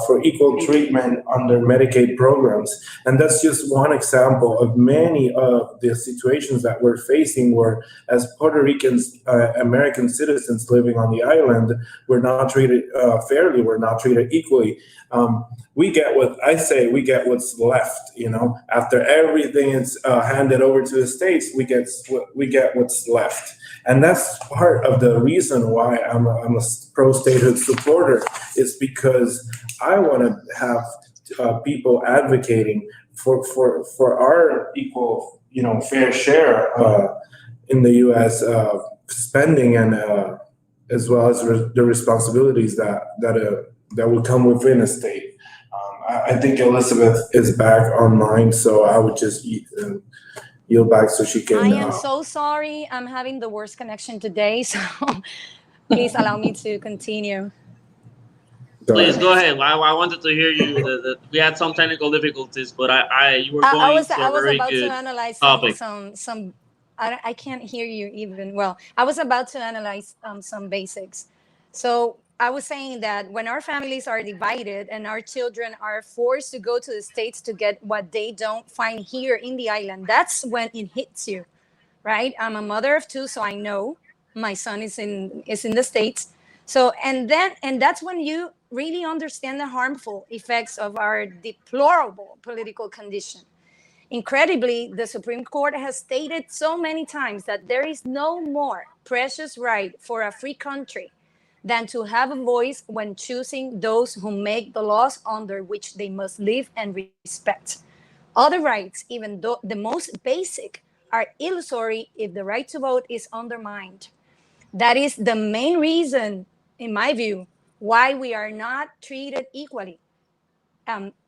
Speaker 7: for equal treatment under Medicaid programs. And that's just one example of many of the situations that we're facing where, as Puerto Ricans, American citizens living on the island, we're not treated fairly, we're not treated equally. We get what's left, after everything is handed over to the states, we get what's left. And that's part of the reason why I'm a pro-statehood supporter, is because I want to have people advocating for our equal, fair share in the U.S. Spending, and as well as the responsibilities that will come within a state. I think Elizabeth is back online, so I would just yield back so she can.
Speaker 1: I am so sorry. I'm having the worst connection today, so please allow me to continue.
Speaker 2: Please go ahead. I wanted to hear you. We had some technical difficulties, but you were going
Speaker 1: I was
Speaker 2: to a very
Speaker 1: about
Speaker 2: good
Speaker 1: to analyze
Speaker 2: topic.
Speaker 1: some. I can't hear you even. Well, I was about to analyze some basics. So I was saying that when our families are divided and our children are forced to go to the States to get what they don't find here in the island, that's when it hits you, right? I'm a mother of two, so I know my son is in the States. So and that's when you really understand the harmful effects of our deplorable political condition. Incredibly, the Supreme Court has stated so many times that there is no more precious right for a free country than to have a voice when choosing those who make the laws under which they must live and respect. Other rights, even though the most basic, are illusory if the right to vote is undermined. That is the main reason, in my view, why we are not treated equally.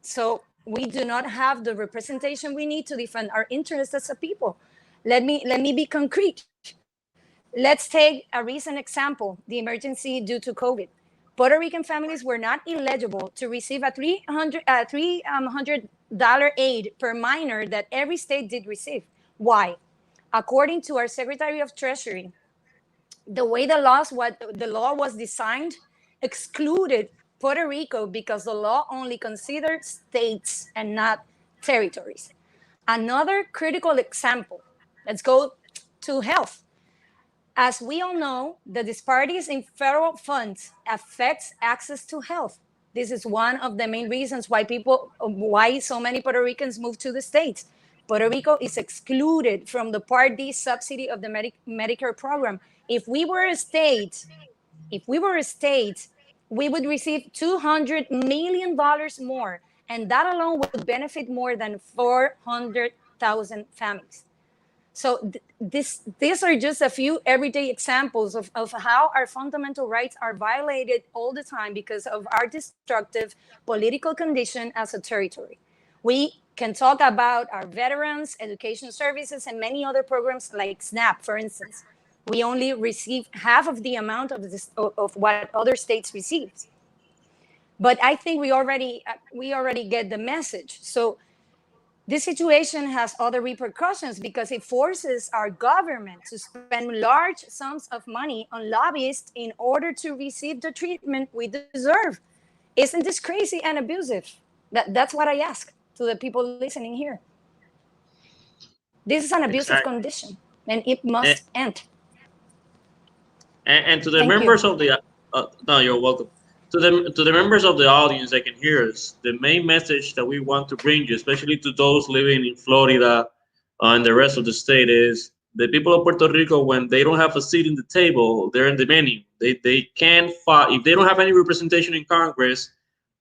Speaker 1: So we do not have the representation we need to defend our interests as a people. Let me be concrete. Let's take a recent example, the emergency due to COVID. Puerto Rican families were not eligible to receive a $300 aid per minor that every state did receive. Why? According to our Secretary of Treasury, the way the law was designed excluded Puerto Rico because the law only considered states and not territories. Another critical example, let's go to health. As we all know, the disparities in federal funds affects access to health. This is one of the main reasons why so many Puerto Ricans move to the States. Puerto Rico is excluded from the Part D subsidy of the Medicare program. If we were a state, we would receive $200 million more, and that alone would benefit more than 400,000 families. So these are just a few everyday examples of how our fundamental rights are violated all the time because of our destructive political condition as a territory. We can talk about our veterans, education services, and many other programs like SNAP, for instance. We only receive half of the amount of what other states receive. But I think we already get the message. So this situation has other repercussions because it forces our government to spend large sums of money on lobbyists in order to receive the treatment we deserve. Isn't this crazy and abusive? That's what I ask to the people listening here. This is an abusive condition, and it must end.
Speaker 2: And to the members of the no, you're welcome. To the members of the audience that can hear us, the main message that we want to bring you, especially to those living in Florida and the rest of the state, is the people of Puerto Rico, when they don't have a seat in the table, they're in the menu. They can't fight. If they don't have any representation in Congress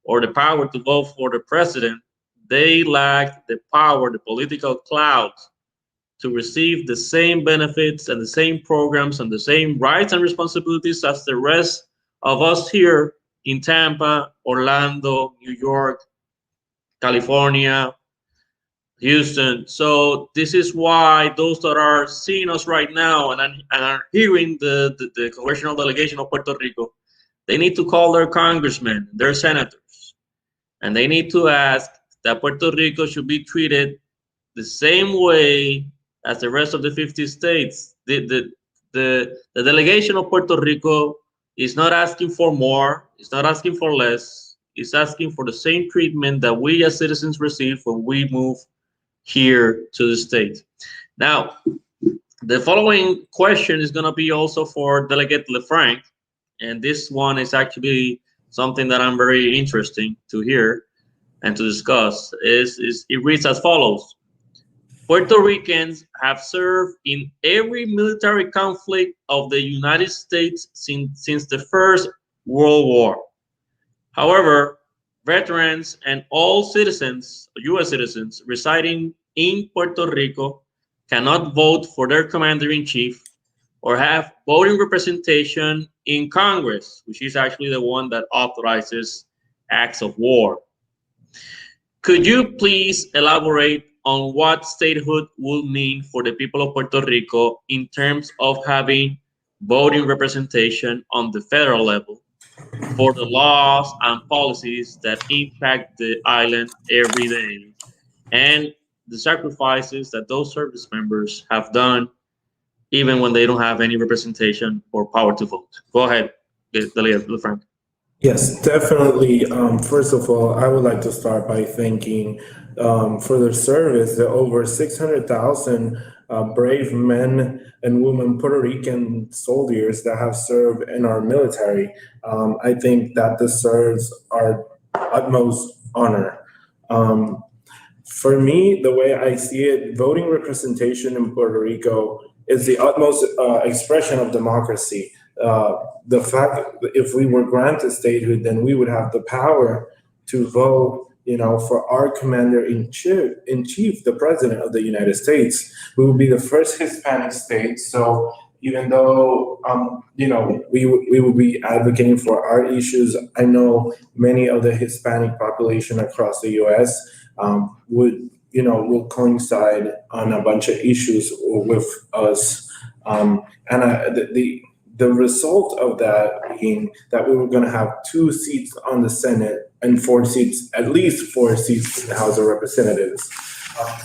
Speaker 2: or the power to vote for the president, they lack the power, the political clout to receive the same benefits and the same programs and the same rights and responsibilities as the rest of us here in Tampa, Orlando, New York, California, Houston. So this is why those that are seeing us right now and are hearing the congressional delegation of Puerto Rico, they need to call their congressmen, their senators, and they need to ask that Puerto Rico should be treated the same way as the rest of the 50 states. The delegation of Puerto Rico is not asking for more, it's not asking for less, it's asking for the same treatment that we as citizens receive when we move here to the state. Now, the following question is going to be also for Delegate LeFranc, and this one is actually something that I'm very interested to hear and to discuss. It reads as follows. Puerto Ricans have served in every military conflict of the United States since the First World War. However, veterans and all citizens, U.S. citizens residing in Puerto Rico cannot vote for their commander-in-chief or have voting representation in Congress, which is actually the one that authorizes acts of war. Could you please elaborate on what statehood will mean for the people of Puerto Rico in terms of having voting representation on the federal level for the laws and policies that impact the island every day, and the sacrifices that those service members have done even when they don't have any representation or power to vote? Go ahead, Delegate LeFranc.
Speaker 7: Yes, definitely. First of all, I would like to start by thanking for their service, the over 600,000 brave men and women, Puerto Rican soldiers that have served in our military. I think that deserves our utmost honor. For me, the way I see it, voting representation in Puerto Rico is the utmost expression of democracy. The fact that if we were granted statehood, then we would have the power to vote, for our commander-in-chief, the president of the United States. We would be the first Hispanic state. So even though, we would be advocating for our issues, I know many of the Hispanic population across the U.S. Will coincide on a bunch of issues with us. The result of that being that we were going to have 2 seats on the Senate and 4 seats, at least 4 seats in the House of Representatives.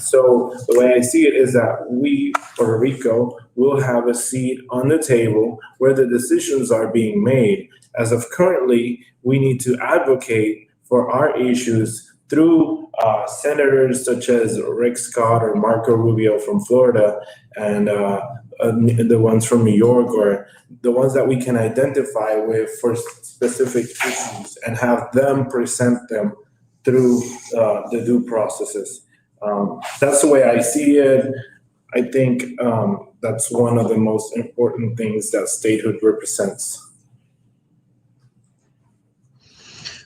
Speaker 7: So the way I see it is that we, Puerto Rico, will have a seat on the table where the decisions are being made. As of currently, we need to advocate for our issues through senators such as Rick Scott or Marco Rubio from Florida, and the ones from New York, or the ones that we can identify with for specific issues, and have them present them through the due processes. That's the way I see it. I think that's one of the most important things that statehood represents.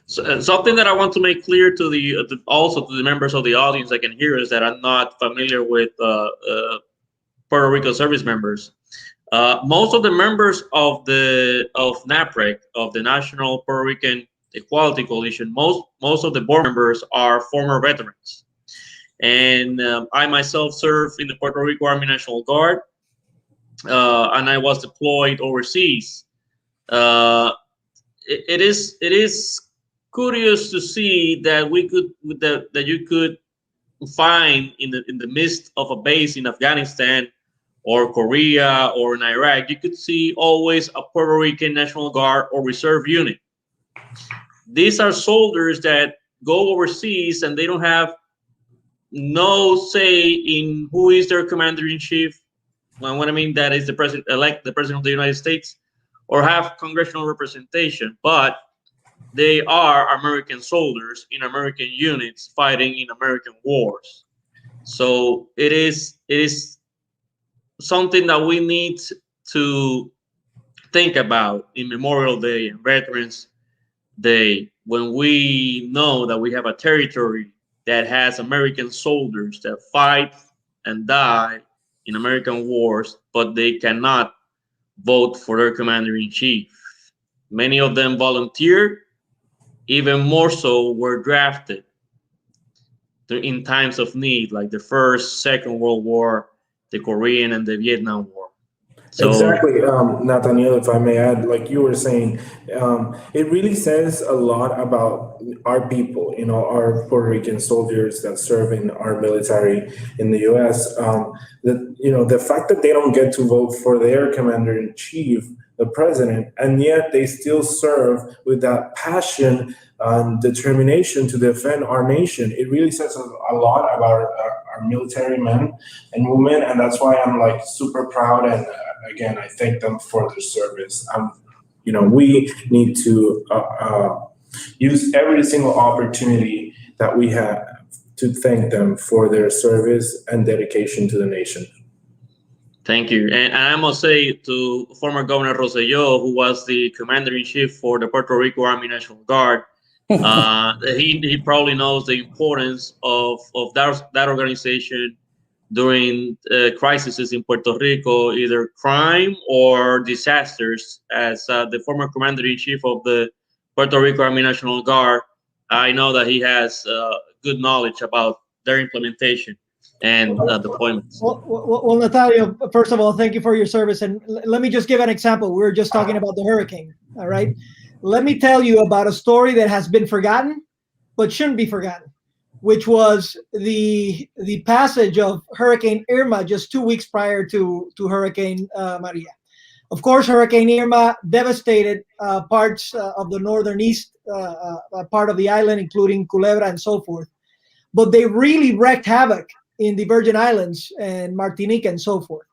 Speaker 2: So, something that I want to make clear to also to the members of the audience that can hear is that I'm not familiar with Puerto Rico service members. Most of the members of NAPREC, of the National Puerto Rican Equality Coalition, most of the board members are former veterans. And I myself serve in the Puerto Rico Army National Guard, and I was deployed overseas. It is curious to see that you could find in the midst of a base in Afghanistan or Korea or in Iraq, you could see always a Puerto Rican National Guard or reserve unit. These are soldiers that go overseas and they don't have no say in who is their commander-in-chief. Well, what I mean that is the president-elect, the president of the United States, or have congressional representation, but they are American soldiers in American units fighting in American wars. So it is something that we need to think about in Memorial Day and Veterans Day, when we know that we have a territory that has American soldiers that fight and die in American wars, but they cannot vote for their commander-in-chief. Many of them volunteered, even more so were drafted in times of need, like the First, Second World War, the Korean and the Vietnam War. So,
Speaker 7: exactly, Nathaniel, if I may add, like you were saying, it really says a lot about our people, our Puerto Rican soldiers that serve in our military in the U.S. The fact that they don't get to vote for their commander-in-chief, the president, and yet they still serve with that passion and determination to defend our nation. It really says a lot about our military men and women, and that's why I'm like super proud. And again, I thank them for their service. We need to use every single opportunity that we have to thank them for their service and dedication to the nation.
Speaker 2: Thank you. And I must say to former Governor Rosselló, who was the commander-in-chief for the Puerto Rico Army National Guard, he probably knows the importance of that organization during crises in Puerto Rico, either crime or disasters. As the former commander-in-chief of the Puerto Rico Army National Guard, I know that he has good knowledge about their implementation and deployments.
Speaker 5: Well, Natalia, first of all, thank you for your service. And let me just give an example. We were just talking about the hurricane, all right? Let me tell you about a story that has been forgotten, but shouldn't be forgotten, which was the passage of Hurricane Irma just 2 weeks prior to Hurricane Maria. Of course, Hurricane Irma devastated parts of the northern east part of the island, including Culebra and so forth. But they really wreaked havoc in the Virgin Islands and Martinique and so forth.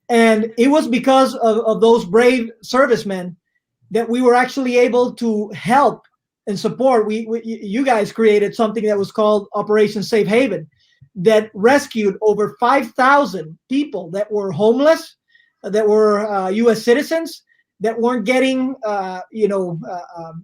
Speaker 5: And it was because of those brave servicemen that we were actually able to help and support. You guys created something that was called Operation Safe Haven. that rescued over 5,000 people that were homeless, that were U.S. citizens, that weren't getting,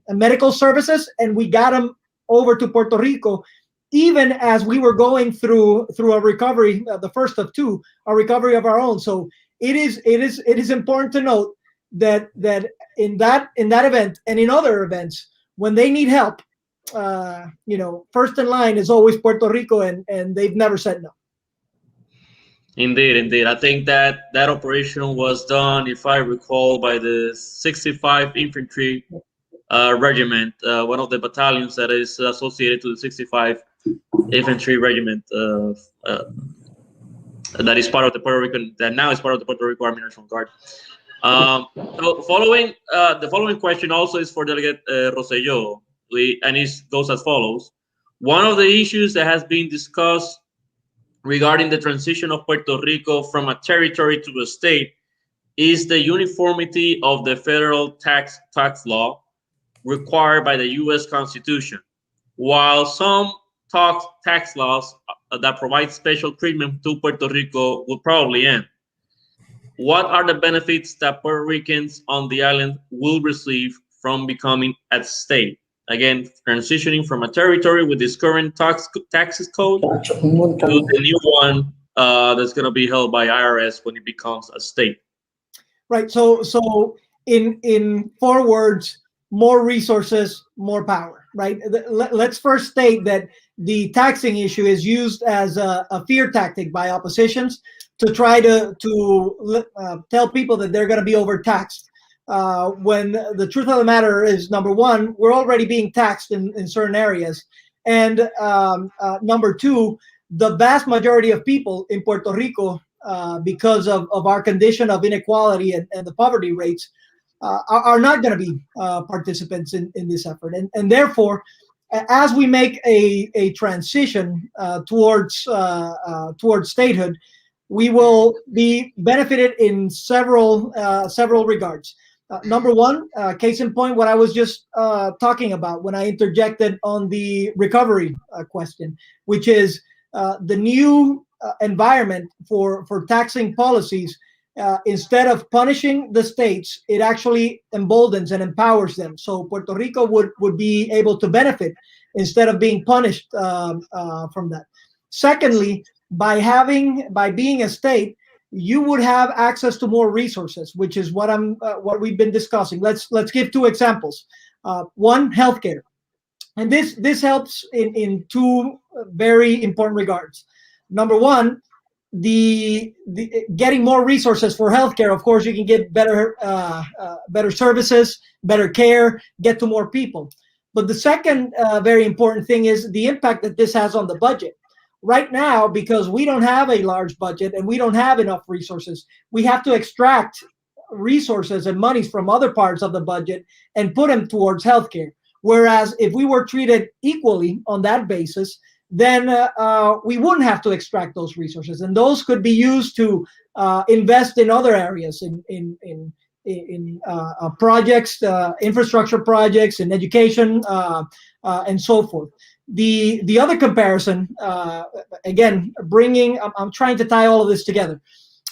Speaker 5: medical services, and we got them over to Puerto Rico, even as we were going through a recovery, the first of two, a recovery of our own. So it is important to note that in that event and in other events, when they need help, first in line is always Puerto Rico, and they've never said no.
Speaker 2: Indeed. I think that operation was done, if I recall, by the 65 Infantry Regiment, one of the battalions that is associated to the 65 Infantry Regiment that is part of the Puerto Rican, that now is part of the Puerto Rico Army National Guard. So the following question also is for Delegate Rosselló, and it goes as follows. One of the issues that has been discussed regarding the transition of Puerto Rico from a territory to a state is the uniformity of the federal tax law required by the U.S. Constitution. While some tax laws that provide special treatment to Puerto Rico will probably end, what are the benefits that Puerto Ricans on the island will receive from becoming a state? Again, transitioning from a territory with this current taxes code to the new one that's going to be held by IRS when it becomes a state.
Speaker 5: Right. So in 4 words, more resources, more power. Right. Let's first state that the taxing issue is used as a fear tactic by oppositions to try to tell people that they're going to be overtaxed. When the truth of the matter is, number one, we're already being taxed in certain areas. And number two, the vast majority of people in Puerto Rico, because of our condition of inequality and the poverty rates, are not going to be participants in this effort. And therefore, as we make a transition towards statehood, we will be benefited in several regards. Number one, case in point, what I was just talking about when I interjected on the recovery question, which is the new environment for taxing policies. Instead of punishing the states, it actually emboldens and empowers them. So Puerto Rico would be able to benefit instead of being punished from that. Secondly, by being a state, you would have access to more resources, which is what we've been discussing. Let's give 2 examples. One, healthcare, and this helps in 2 very important regards. Number one, the getting more resources for healthcare. Of course, you can get better services, better care, get to more people. But the second very important thing is the impact that this has on the budget. Right now, because we don't have a large budget and we don't have enough resources, we have to extract resources and monies from other parts of the budget and put them towards healthcare. Whereas if we were treated equally on that basis, then we wouldn't have to extract those resources, and those could be used to invest in other areas, in projects, infrastructure projects, in education, and so forth. The other comparison, again, I'm trying to tie all of this together.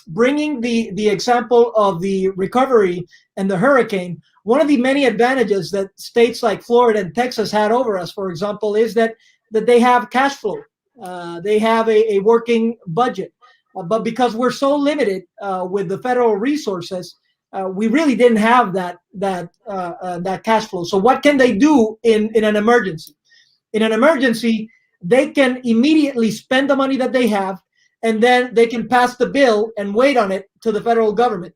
Speaker 5: Bringing the example of the recovery and the hurricane, one of the many advantages that states like Florida and Texas had over us, for example, is that they have cash flow. They have a working budget. But because we're so limited with the federal resources, we really didn't have that cash flow. So what can they do in an emergency? In an emergency, they can immediately spend the money that they have, and then they can pass the bill and wait on it to the federal government.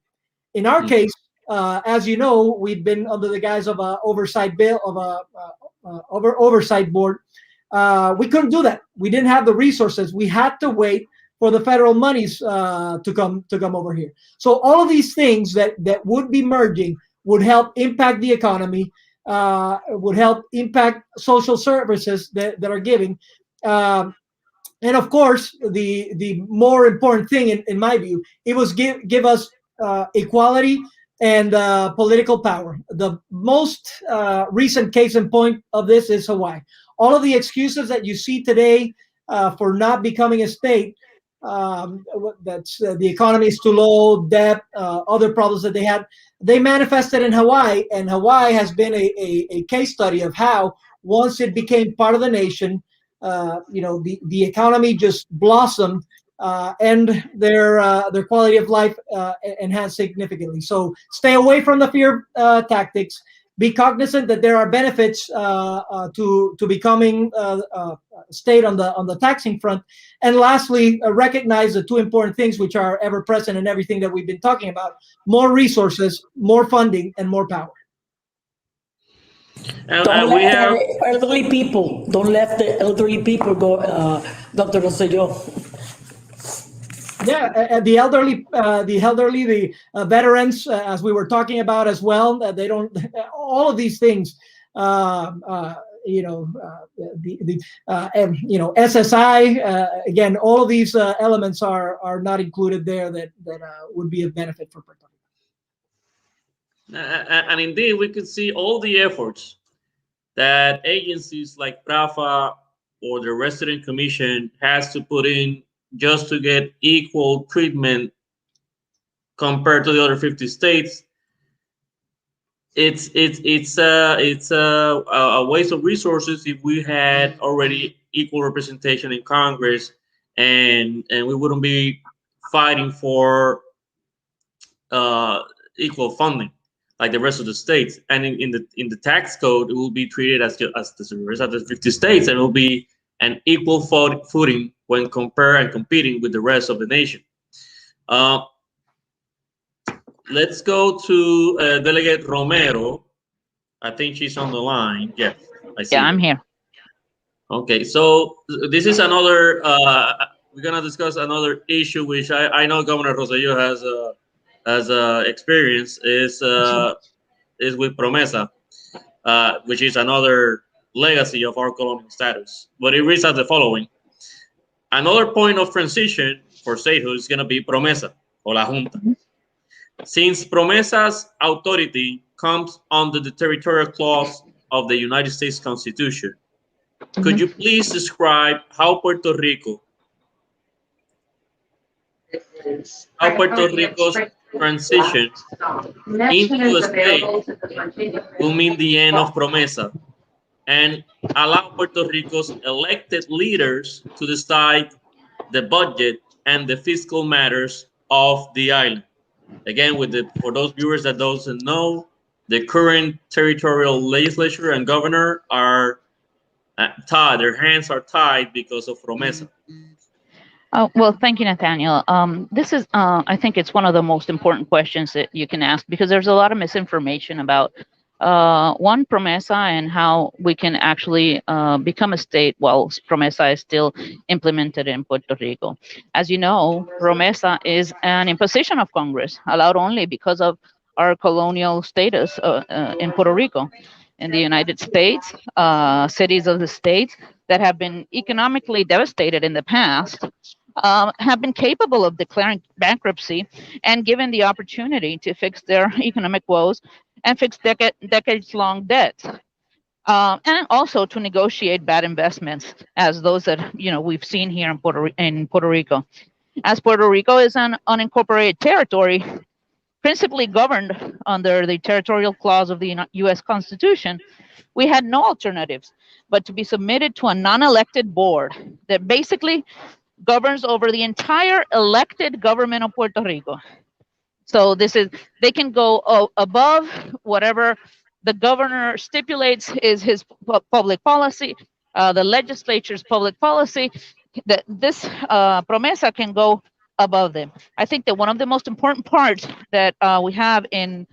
Speaker 5: In our case, as you know, we've been under the guise of an oversight bill, of a oversight board. We couldn't do that. We didn't have the resources. We had to wait for the federal monies to come over here. So all of these things that would be merging would help impact the economy, would help impact social services that are giving. And of course, the more important thing, in my view, it was give us equality and political power. The most recent case in point of this is Hawaii. All of the excuses that you see today for not becoming a state. That's the economy is too low, debt, other problems that they had. They manifested in Hawaii, and Hawaii has been a case study of how once it became part of the nation, the economy just blossomed, and their quality of life enhanced significantly. So stay away from the fear tactics. Be cognizant that there are benefits to becoming a state on the taxing front. And lastly, recognize the two important things which are ever present in everything that we've been talking about: more resources, more funding, and more power.
Speaker 6: Don't
Speaker 2: We
Speaker 6: let
Speaker 2: have
Speaker 6: the elderly people, don't let the elderly people go, Dr. Rosselló.
Speaker 5: Yeah, the veterans, as we were talking about as well. They don't. All of these things, SSI. Again, all of these elements are not included there that would be of benefit for Puerto Rico.
Speaker 2: and indeed, we could see all the efforts that agencies like PRAFA or the Resident Commission has to put in just to get equal treatment compared to the other 50 states. It's a waste of resources if we had already equal representation in Congress, and we wouldn't be fighting for equal funding like the rest of the states. And in the tax code, it will be treated as the rest of the 50 states, and it will be an equal footing when compared and competing with the rest of the nation. Let's go to Delegate Romero. I think she's on the line. Yes, I see.
Speaker 3: Yeah, I'm here.
Speaker 2: Okay, so this is another. We're gonna discuss another issue which I know Governor Rosselló has experience is with Promesa, which is another legacy of our colonial status. But it reads as the following: another point of transition for statehood is going to be Promesa or La Junta. Since Promesa's authority comes under the territorial clause of the United States Constitution, could you please describe how Puerto Rico's transition into a state will mean the end of Promesa and allow Puerto Rico's elected leaders to decide the budget and the fiscal matters of the island? Again, for those viewers that doesn't know, the current territorial legislature and governor are tied. Their hands are tied because of Promesa.
Speaker 3: Oh, well, thank you, Nathaniel. This is, I think it's one of the most important questions that you can ask, because there's a lot of misinformation about one, Promesa, and how we can actually become a state while Promesa is still implemented in Puerto Rico. As you know, Promesa is an imposition of Congress, allowed only because of our colonial status in Puerto Rico. In the United States, cities of the states that have been economically devastated in the past have been capable of declaring bankruptcy and given the opportunity to fix their economic woes and fix decades-long debts. And also to negotiate bad investments, as those that we've seen here in Puerto Rico. As Puerto Rico is an unincorporated territory, principally governed under the territorial clause of the U.S. Constitution, we had no alternatives but to be submitted to a non-elected board that basically governs over the entire elected government of Puerto Rico. So they can go above whatever the governor stipulates is his public policy, the legislature's public policy. This Promesa can go above them. I think that one of the most important parts that we have in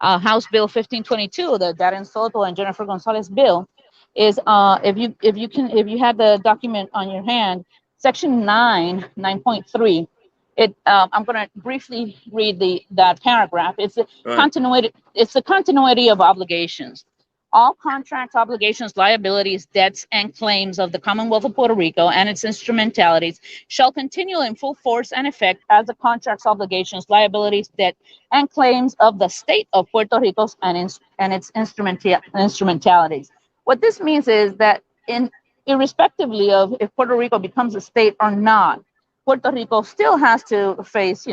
Speaker 3: House Bill 1522, the Darren Soto and Jennifer Gonzalez bill, is if you have the document on your hand, Section 9.3. I'm going to briefly read that paragraph. It's the continuity. It's the continuity of obligations. All contracts, obligations, liabilities, debts, and claims of the Commonwealth of Puerto Rico and its instrumentalities shall continue in full force and effect as the contracts, obligations, liabilities, debt, and claims of the state of Puerto Rico and its instrumentalities. What this means is that in irrespectively of if Puerto Rico becomes a state or not, Puerto Rico still has to face,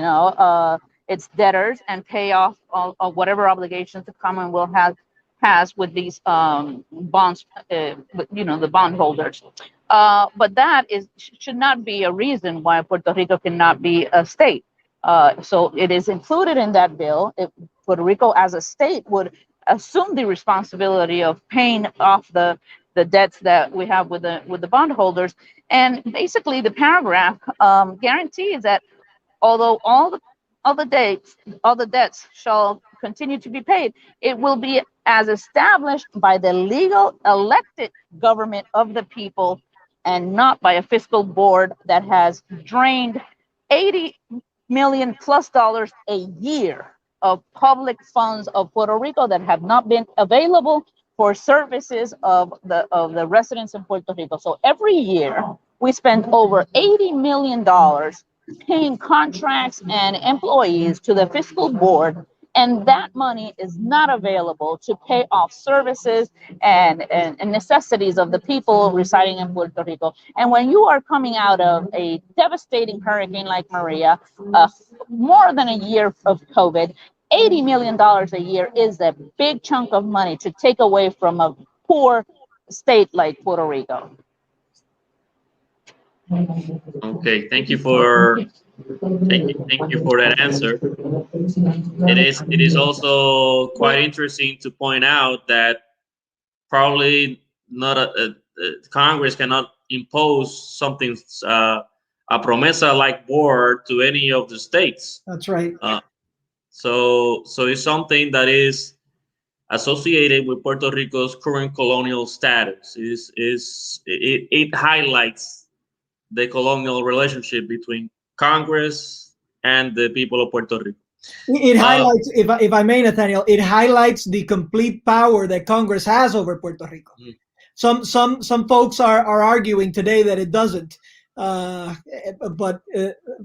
Speaker 3: its debtors and pay off whatever obligations the Commonwealth has with these bonds, the bondholders. But that should not be a reason why Puerto Rico cannot be a state. So it is included in that bill. If Puerto Rico as a state would assume the responsibility of paying off the debts that we have with the bondholders, and basically the paragraph guarantees that although all the debts shall continue to be paid, it will be as established by the legal elected government of the people and not by a fiscal board that has drained $80 million plus a year of public funds of Puerto Rico that have not been available for services of the residents in Puerto Rico. So every year we spend over $80 million paying contracts and employees to the fiscal board, and that money is not available to pay off services and necessities of the people residing in Puerto Rico. And when you are coming out of a devastating hurricane like Maria, more than a year of COVID, $80 million a year is a big chunk of money to take away from a poor state like Puerto Rico.
Speaker 2: Okay, thank you for that answer. It is also quite interesting to point out that probably not Congress cannot impose something a promesa like board to any of the states.
Speaker 5: That's right.
Speaker 2: So it's something that is associated with Puerto Rico's current colonial status. It highlights the colonial relationship between Congress and the people of Puerto Rico.
Speaker 5: It highlights, if I may, Nathaniel, it highlights the complete power that Congress has over Puerto Rico. Some folks are arguing today that it doesn't. But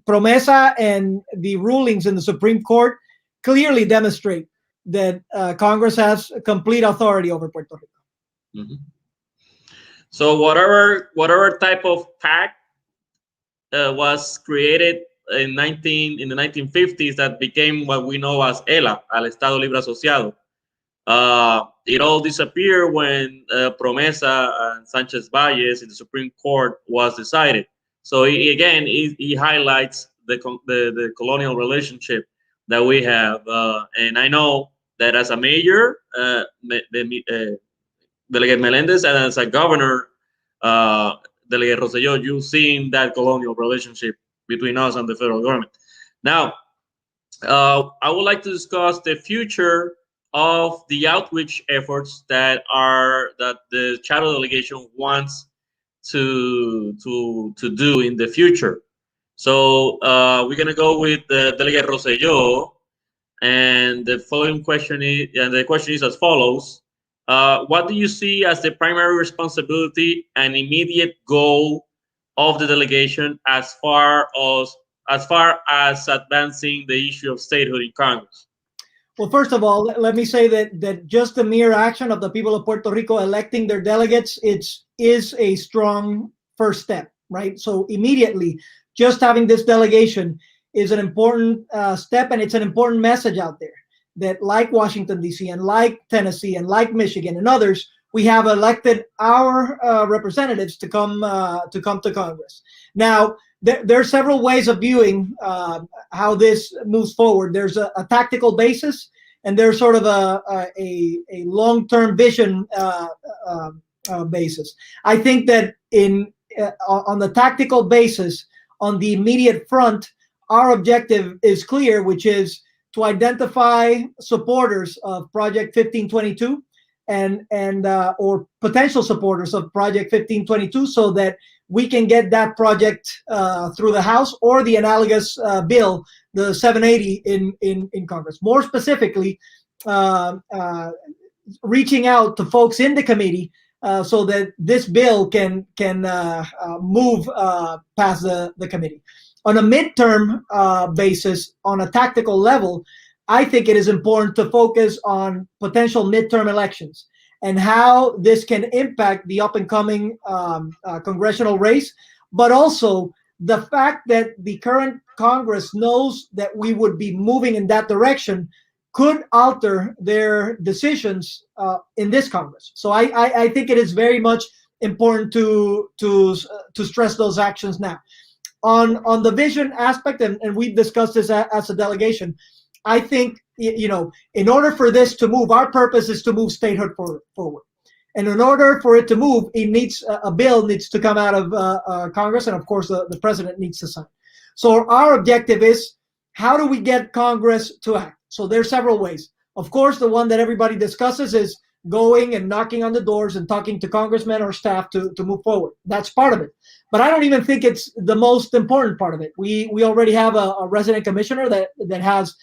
Speaker 5: Promesa and the rulings in the Supreme Court clearly demonstrate that Congress has complete authority over Puerto Rico.
Speaker 2: Mm-hmm. So whatever type of pact was created in the 1950s that became what we know as ELA, al Estado Libre Asociado. It all disappeared when Promesa and Sanchez Valles in the Supreme Court was decided. So he highlights the colonial relationship that we have. And I know that as a mayor, Delegate Melendez, and as a governor, Delegate Rosselló, you've seen that colonial relationship between us and the federal government. Now, I would like to discuss the future of the outreach efforts that the shadow delegation wants to do in the future. So we're gonna go with Delegate Rosselló, and the following question is as follows. What do you see as the primary responsibility and immediate goal of the delegation as far as advancing the issue of statehood in Congress?
Speaker 5: Well, first of all, let me say that just the mere action of the people of Puerto Rico electing their delegates, is a strong first step, right? So immediately, just having this delegation is an important step, and it's an important message out there that, like Washington, D.C., and like Tennessee, and like Michigan and others, we have elected our representatives to come to Congress. Now, there are several ways of viewing how this moves forward. There's a tactical basis, and there's sort of a long-term vision basis. I think that on the tactical basis, on the immediate front, our objective is clear, which is to identify supporters of Project 1522 and or potential supporters of Project 1522, so that we can get that project through the House or the analogous bill, the 780 in Congress. More specifically, reaching out to folks in the committee so that this bill can move past the committee. On a midterm basis, on a tactical level, I think it is important to focus on potential midterm elections and how this can impact the up and coming congressional race, but also the fact that the current Congress knows that we would be moving in that direction could alter their decisions in this Congress. So I think it is very much important to stress those actions now. On the vision aspect, and we've discussed this as a delegation, I think, in order for this to move, our purpose is to move statehood forward. And in order for it to move, a bill needs to come out of Congress, and of course the president needs to sign. So our objective is, how do we get Congress to act? So there's several ways. Of course, the one that everybody discusses is going and knocking on the doors and talking to congressmen or staff to move forward. That's part of it. But I don't even think it's the most important part of it. We already have a resident commissioner that has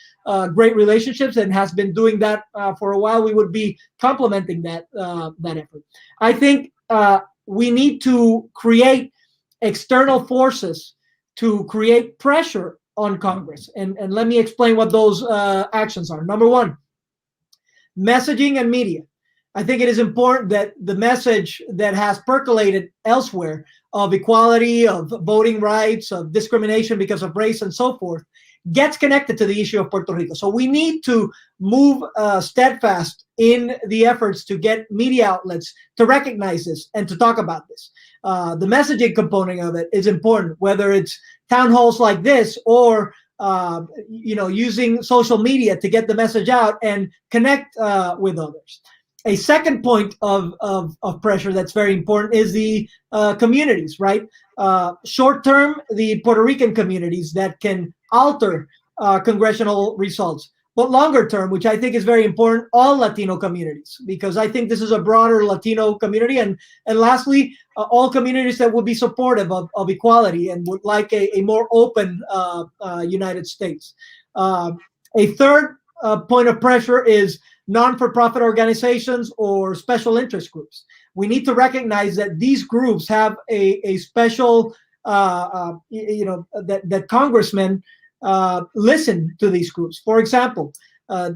Speaker 5: great relationships and has been doing that for a while. We would be complementing that effort. I think we need to create external forces to create pressure on Congress. And let me explain what those actions are. Number one, messaging and media. I think it is important that the message that has percolated elsewhere of equality, of voting rights, of discrimination because of race and so forth, gets connected to the issue of Puerto Rico. So we need to move steadfast in the efforts to get media outlets to recognize this and to talk about this. The messaging component of it is important, whether it's town halls like this or using social media to get the message out and connect with others. A second point of pressure that's very important is the communities, right? Short term, the Puerto Rican communities that can alter congressional results. But longer term, which I think is very important, all Latino communities, because I think this is a broader Latino community. And lastly, all communities that would be supportive of equality and would like a more open United States. A third point of pressure is non-for-profit organizations or special interest groups. We need to recognize that these groups have a special, that congressmen listen to these groups. For example,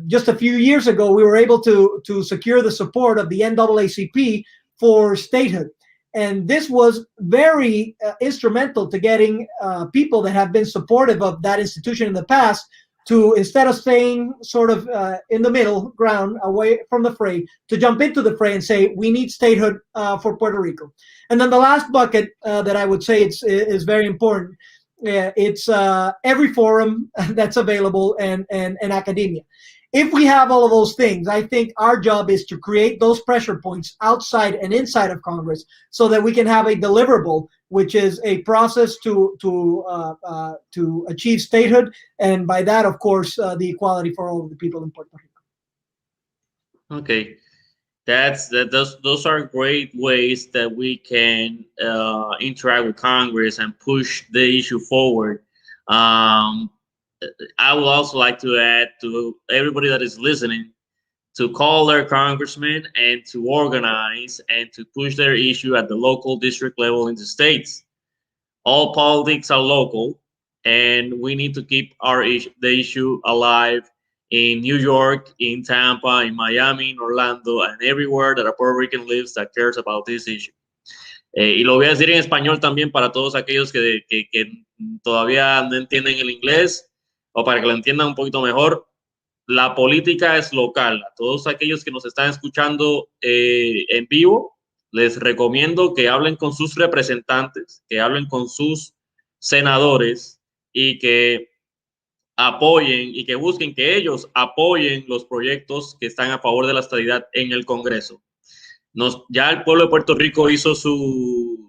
Speaker 5: just a few years ago, we were able to secure the support of the NAACP for statehood. And this was very instrumental to getting people that have been supportive of that institution in the past to, instead of staying sort of in the middle ground away from the fray, to jump into the fray and say, we need statehood for Puerto Rico. And then the last bucket that I would say is very important. It's every forum that's available and academia. If we have all of those things, I think our job is to create those pressure points outside and inside of Congress so that we can have a deliverable, which is a process to achieve statehood, and by that, of course, the equality for all of the people in Puerto Rico.
Speaker 2: Okay, those are great ways that we can interact with Congress and push the issue forward. I would also like to add to everybody that is listening to call their congressman and to organize and to push their issue at the local district level in the states. All politics are local, and we need to keep the issue alive in New York, in Tampa, in Miami, in Orlando, and everywhere that a Puerto Rican lives that cares about this issue. Y lo voy a decir en español también para todos aquellos que todavía no entienden el inglés, o para que lo entiendan un poquito mejor. La política es local. A todos aquellos que nos están escuchando en vivo, les recomiendo que hablen con sus representantes, que hablen con sus senadores y que apoyen y que busquen que ellos apoyen los proyectos que están a favor de la estadidad en el Congreso. Ya el pueblo de Puerto Rico hizo su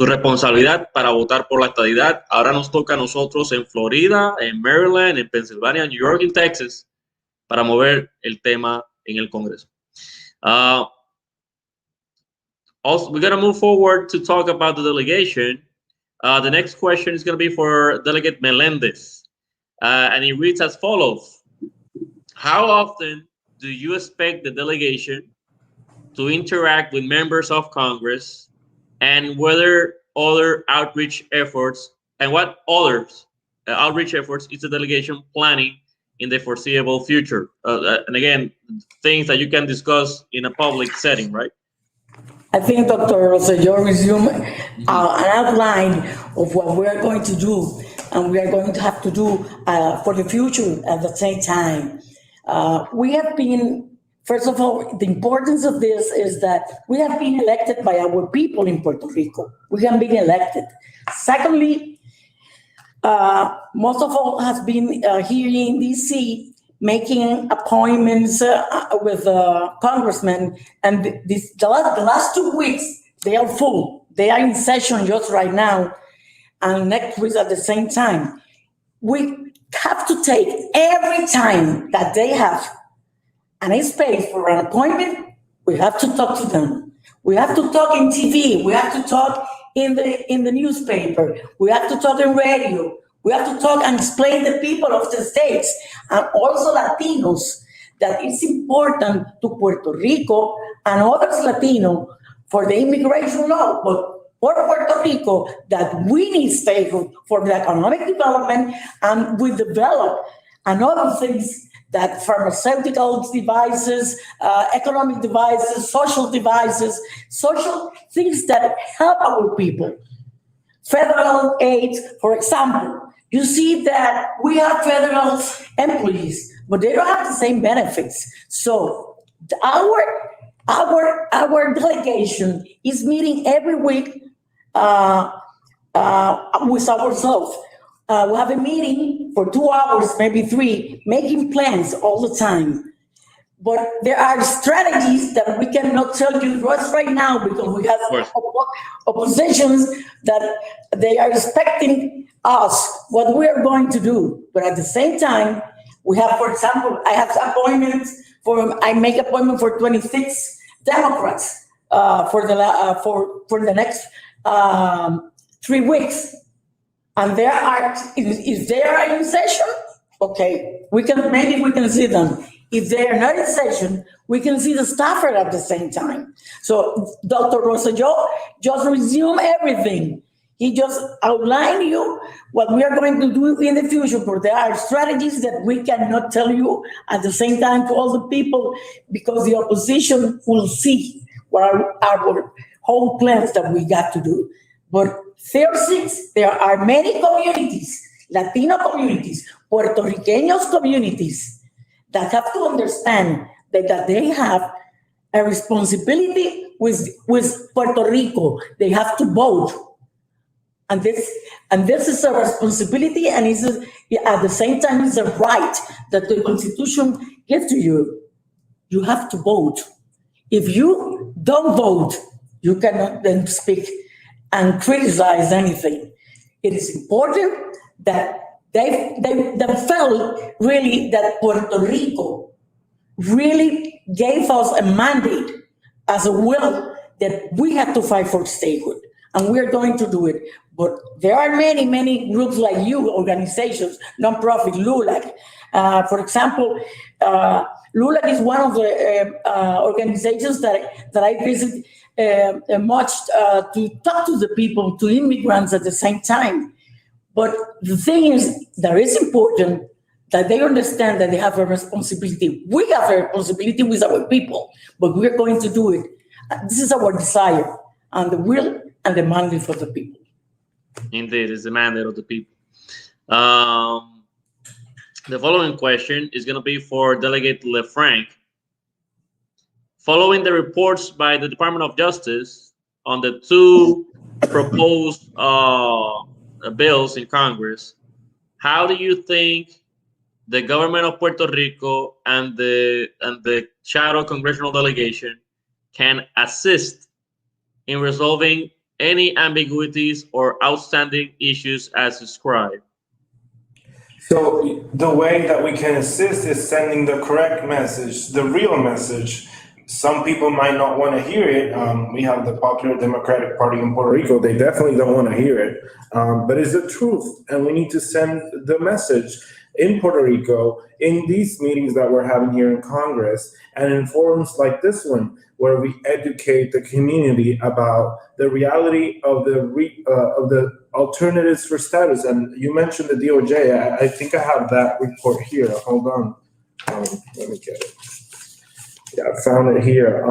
Speaker 2: responsabilidad para votar por la estadidad. Ahora nos toca a nosotros en Florida, en Maryland, en Pensilvania, en New York y en Texas para mover el tema en el Congreso. Also, we're going to move forward to talk about the delegation. The next question is going to be for Delegate Melendez. And it reads as follows. How often do you expect the delegation to interact with members of Congress, and whether other outreach efforts, and what other outreach efforts is the delegation planning in the foreseeable future? And again, things that you can discuss in a public setting, right?
Speaker 6: I think Dr. Rosselló resumed an outline of what we are going to do, and we are going to have to do for the future at the same time. We have been, first of all, the importance of this is that we have been elected by our people in Puerto Rico. We have been elected. Secondly, most of all has been here in DC making appointments with congressmen, and the last 2 weeks, they are full. They are in session just right now, and next week at the same time. We have to take every time that they have any space for an appointment, we have to talk to them. We have to talk in TV. We have to talk in the newspaper. We have to talk in radio. We have to talk and explain to the people of the states and also Latinos that it's important to Puerto Rico and others Latino for the immigration law, but for Puerto Rico that we need statehood for the economic development, and we develop and other things that pharmaceutical devices, economic devices, social things that help our people. Federal aid, for example, you see that we have federal employees, but they don't have the same benefits. So our delegation is meeting every week with ourselves. We have a meeting for 2 hours, maybe 3, making plans all the time. But there are strategies that we cannot tell you right now because we have oppositions that they are expecting us what we are going to do. But at the same time, we have, for example, I make appointment for 26 Democrats for the next 3 weeks. And if they are in session, okay, maybe we can see them. If they are not in session, we can see the staffer at the same time. So Dr. Rosselló just resumed everything. He just outlined you what we are going to do in the future, but there are strategies that we cannot tell you at the same time to all the people because the opposition will see what are our whole plans that we got to do. But there are many communities, Latino communities, Puerto Ricanos communities, that have to understand that they have a responsibility with Puerto Rico. They have to vote. And this is a responsibility, and at the same time, it's a right that the Constitution gives to you. You have to vote. If you don't vote, you cannot then speak and criticize anything. It is important that they felt really that Puerto Rico really gave us a mandate as a will that we had to fight for statehood, and we're going to do it. But there are many, many groups like you, organizations, nonprofit, LULAC. For example, LULAC is one of the organizations that I visit much to talk to the people, to immigrants at the same time. But the thing is that it's important that they understand that they have a responsibility. We have a responsibility with our people, but we're going to do it. This is our desire and the will and the mandate for the people.
Speaker 2: Indeed, it's the mandate of the people. The following question is going to be for Delegate LeFranc. Following the reports by the Department of Justice on the 2 proposed bills in Congress, how do you think the government of Puerto Rico and the shadow congressional delegation can assist in resolving any ambiguities or outstanding issues as described?
Speaker 7: So the way that we can assist is sending the correct message, the real message. Some people might not want to hear it. We have the Popular Democratic Party in Puerto Rico. They definitely don't want to hear it. But it's the truth. And we need to send the message in Puerto Rico, in these meetings that we're having here in Congress, and in forums like this one, where we educate the community about the reality of the alternatives for status. And you mentioned the DOJ. I think I have that report here. Hold on. Let me get it. Yeah, I found it here.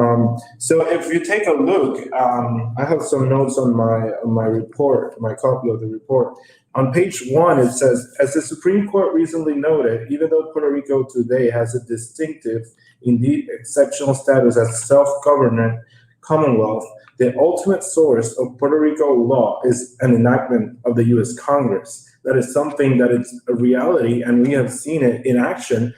Speaker 7: So if you take a look, I have some notes on my report, my copy of the report. On page 1, it says, as the Supreme Court recently noted, even though Puerto Rico today has a distinctive, indeed exceptional status as self-governed Commonwealth, the ultimate source of Puerto Rico law is an enactment of the U.S. Congress. That is something that is a reality, and we have seen it in action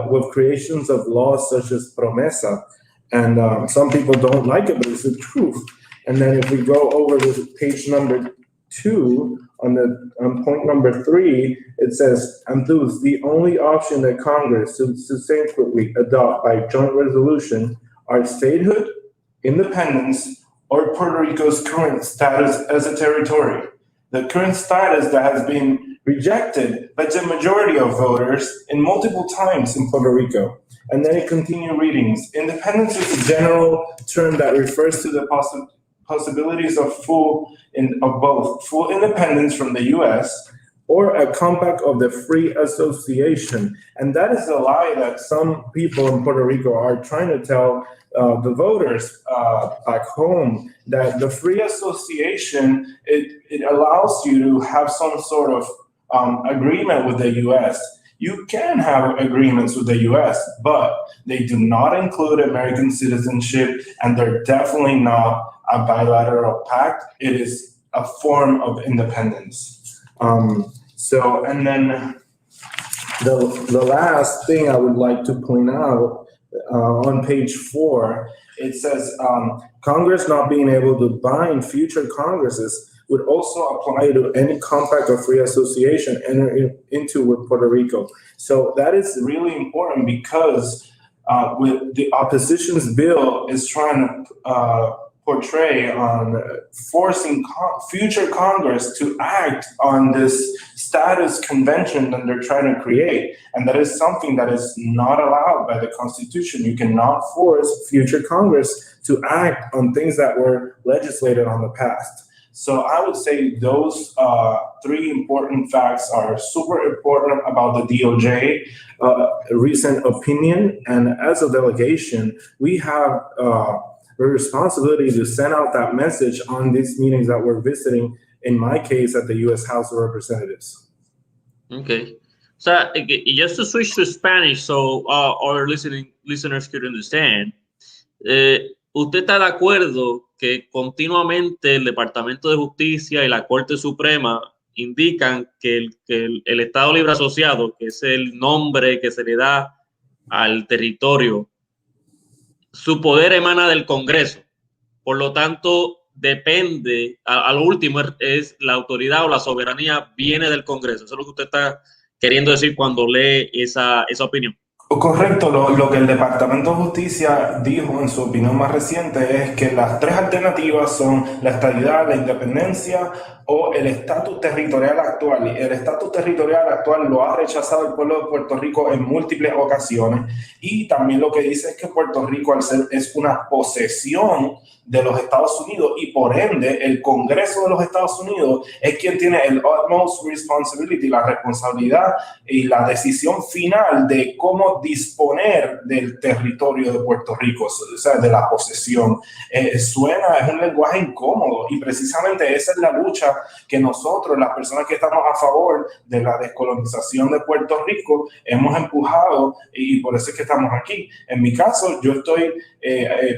Speaker 7: with creations of laws such as Promesa. And some people don't like it, but it's the truth. And then if we go over to page number 2, on point number 3, it says, and thus the only option that Congress subsequently adopt by joint resolution are statehood, independence, or Puerto Rico's current status as a territory. The current status that has been rejected by the majority of voters in multiple times in Puerto Rico. And then it continues readings. Independence is a general term that refers to the possibilities of both full independence from the U.S. or a compact of the free association. And that is a lie that some people in Puerto Rico are trying to tell the voters back home, that the free association, it allows you to have some sort of agreement with the U.S. You can have agreements with the U.S., but they do not include American citizenship, and they're definitely not a bilateral pact. It is a form of independence. And then the last thing I would like to point out, on page 4, it says Congress not being able to bind future Congresses would also apply to any compact or free association entered into with Puerto Rico. So that is really important, because with the opposition's bill is trying to portray on forcing future Congress to act on this status convention that they're trying to create. And that is something that is not allowed by the Constitution. You cannot force future Congress to act on things that were legislated on the past. So I would say those 3 important facts are super important about the DOJ recent opinion. And as a delegation, we have a responsibility to send out that message on these meetings that we're visiting, in my case, at the U.S. House of Representatives.
Speaker 2: Okay. So just to switch to Spanish so our listeners could understand, ¿usted está de acuerdo que continuamente el Departamento de Justicia y la Corte Suprema indican que el Estado Libre Asociado, que es el nombre que se le da al territorio, su poder emana del Congreso? Por lo tanto, depende, a lo último es la autoridad o la soberanía viene del Congreso. Eso es lo que usted está queriendo decir cuando lee esa opinión.
Speaker 7: Correcto, lo que el Departamento de Justicia dijo en su opinión más reciente es que las 3 alternativas son la estadidad, la independencia o el estatus territorial actual. Y el estatus territorial actual lo ha rechazado el pueblo de Puerto Rico en múltiples ocasiones, y también lo que dice es que Puerto Rico es una posesión de los Estados Unidos, y por ende el Congreso de los Estados Unidos es quien tiene el utmost responsibility, la responsabilidad y la decisión final de cómo disponer del territorio de Puerto Rico, o sea, de la posesión. Es un lenguaje incómodo, y precisamente esa es la lucha que nosotros, las personas que estamos a favor de la descolonización de Puerto Rico, hemos empujado, y por eso es que estamos aquí. En mi caso, yo estoy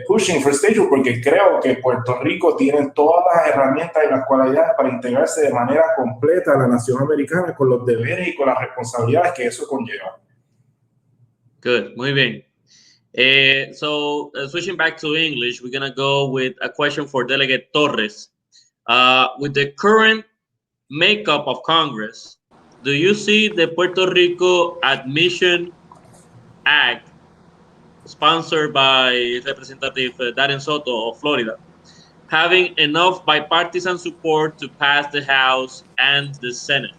Speaker 7: pushing for statehood porque creo que Puerto Rico tiene todas las herramientas y las cualidades para integrarse de manera completa a la nación americana, con los deberes y con las responsabilidades que eso conlleva.
Speaker 2: Good, muy bien. So switching back to English, we're going to go with a question for Delegate Torres. With the current makeup of Congress, do you see the Puerto Rico Admission Act, sponsored by Representative Darren Soto of Florida, having enough bipartisan support to pass the House and the Senate?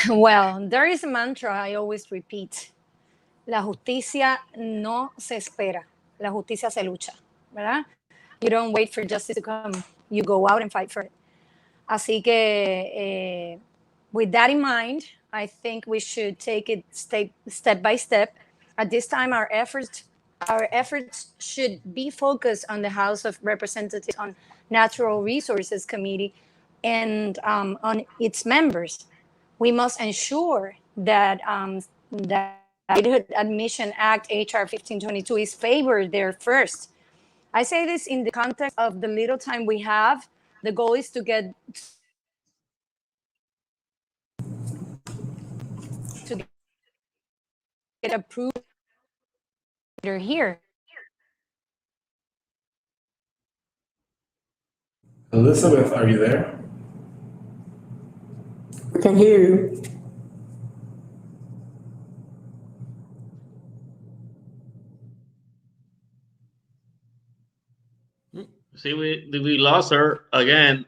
Speaker 1: Well, there is a mantra I always repeat. la justicia no se espera, la justicia se lucha, ¿verdad? You don't wait for justice to come, you go out and fight for it. Así que, with that in mind, I think we should take it step by step. At this time, our efforts should be focused on the House of Representatives, on Natural Resources Committee, and on its members. We must ensure that that Statehood Admission Act HR 1522 is favored there first. I say this in the context of the little time we have. The goal is to get approved here.
Speaker 7: Elizabeth, are you there?
Speaker 6: We can hear you.
Speaker 2: See, we lost her again.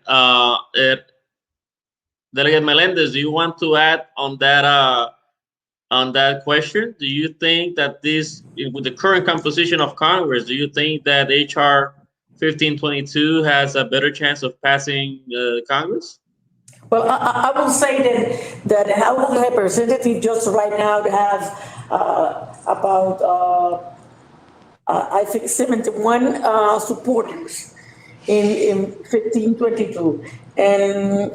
Speaker 2: Delegate Melendez, do you want to add on that question? Do you think that this, with the current composition of Congress, do you think that HR 1522 has a better chance of passing Congress?
Speaker 6: Well, I will say that the House of Representatives just right now have about I think 71 supporters in 1522, and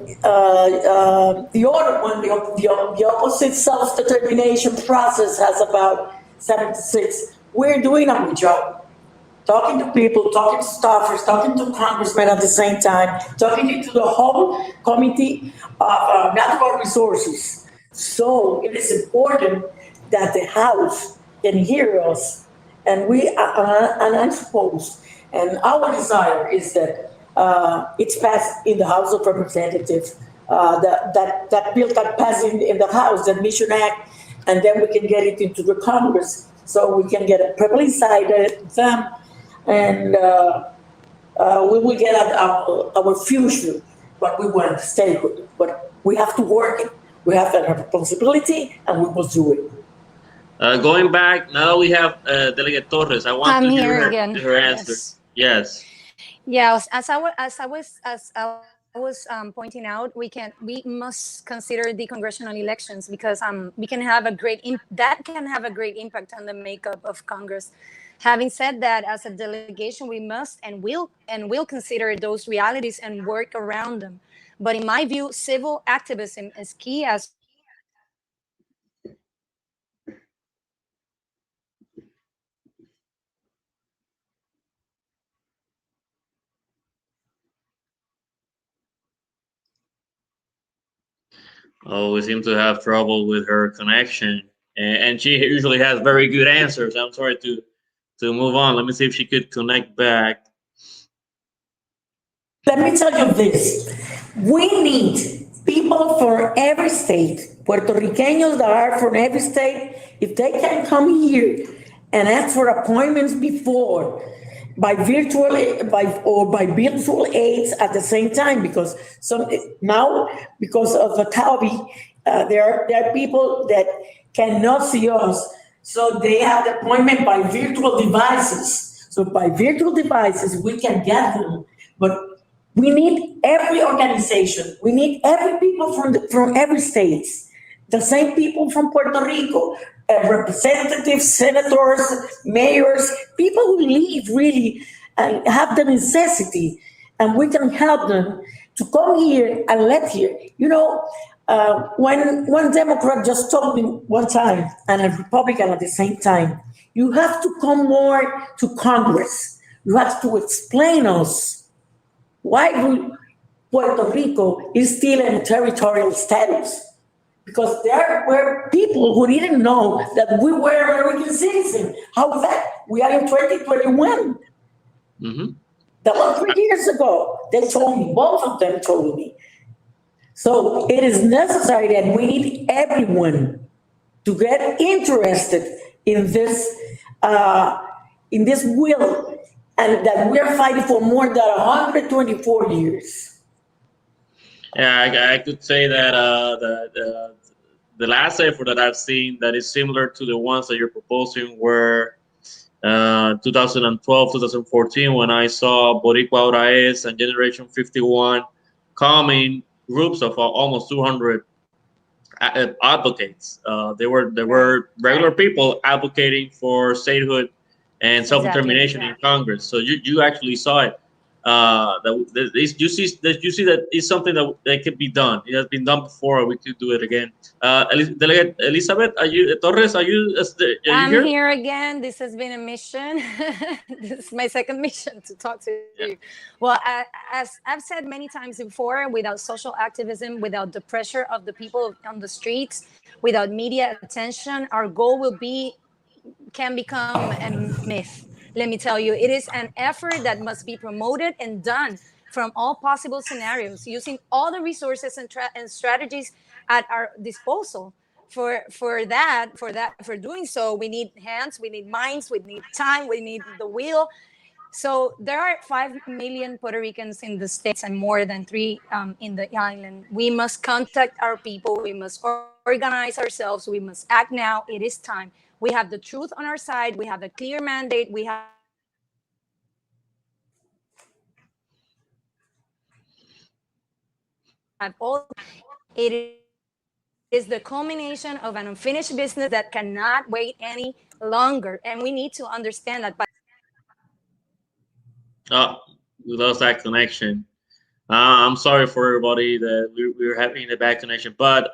Speaker 6: the other one, the opposite self-determination process, has about 76. We're doing our job, talking to people, talking to staffers, talking to congressmen at the same time, talking to the whole committee of natural resources. So it is important that the House can hear us, and I suppose, and our desire is that it's passed in the House of Representatives, that bill got passed in the House, the Admission Act, and then we can get it into the Congress, so we can get a publicized them, and we will get our future, what we want, statehood. But we have to work it. We have a responsibility, and we must do it.
Speaker 2: Going back, now we have Delegate Torres. I want to hear her answer. Yes.
Speaker 1: Yes, as I was pointing out, we must consider the congressional elections, because we can have a great impact on the makeup of Congress. Having said that, as a delegation, we must and will consider those realities and work around them. But in my view, civil activism is key, as
Speaker 2: Oh, we seem to have trouble with her connection, and she usually has very good answers. I'm sorry to move on. Let me see if she could connect back.
Speaker 6: Let me tell you this. We need people from every state, Puerto Ricanos that are from every state, if they can come here and ask for appointments before, by virtual aids at the same time, because now, because of the TAWI, there are people that cannot see us, so they have the appointment by virtual devices. So by virtual devices, we can get them, but we need every organization. We need every people from every state. The same people from Puerto Rico, representatives, senators, mayors, people who live really and have the necessity, and we can help them to come here and let here. You know, when one Democrat just told me one time, and a Republican at the same time, you have to come more to Congress. You have to explain us why Puerto Rico is still in territorial status. Because there were people who didn't know that we were American citizens. How that? We are in 2021.
Speaker 2: Mm-hmm.
Speaker 6: That was 3 years ago. They told me, both of them told me. So it is necessary that we need everyone to get interested in this will, and that we are fighting for more than 124 years.
Speaker 2: Yeah, I could say that the last effort that I've seen that is similar to the ones that you're proposing were 2012, 2014, when I saw Boricua Ahora Es and Generation 51 coming groups of almost 200 advocates. They were regular people advocating for statehood and self-determination in Congress. So you actually saw it. You see that it's something that can be done. It has been done before. We could do it again. Delegate Elizabeth, Torres? Are you
Speaker 1: I'm
Speaker 2: here?
Speaker 1: here again. This has been a mission. This is my second mission to talk to you. Well, as I've said many times before, without social activism, without the pressure of the people on the streets, without media attention, our goal can become a myth. Let me tell you, it is an effort that must be promoted and done from all possible scenarios, using all the resources and strategies at our disposal. For doing so, we need hands, we need minds, we need time, we need the will. So there are 5 million Puerto Ricans in the States and more than 3 in the island. We must contact our people. We must organize ourselves. We must act now. It is time. We have the truth on our side. We have a clear mandate. We have all. It is the culmination of an unfinished business that cannot wait any longer. And we need to understand that.
Speaker 2: We lost that connection. I'm sorry for everybody that we're having a bad connection, but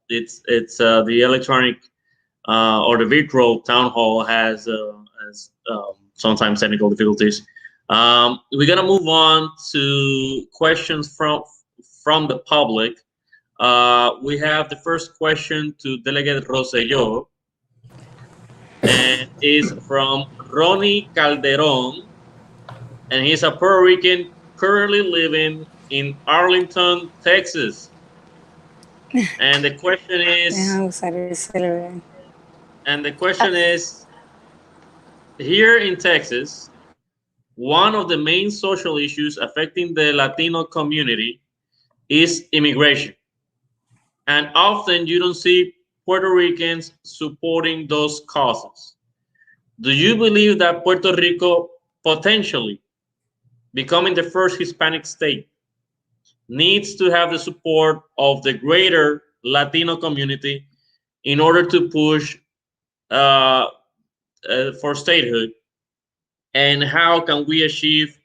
Speaker 2: it's the electronic or the virtual town hall has sometimes technical difficulties. We're gonna move on to questions from the public. We have the first question to Delegate Rosselló, and is from Ronnie Calderon, and he's a Puerto Rican currently living in Arlington, Texas. And the question is, here in Texas, one of the main social issues affecting the Latino community is immigration. And often you don't see Puerto Ricans supporting those causes. Do you believe that Puerto Rico potentially becoming the first Hispanic state needs to have the support of the greater Latino community in order to push for statehood? And how can we achieve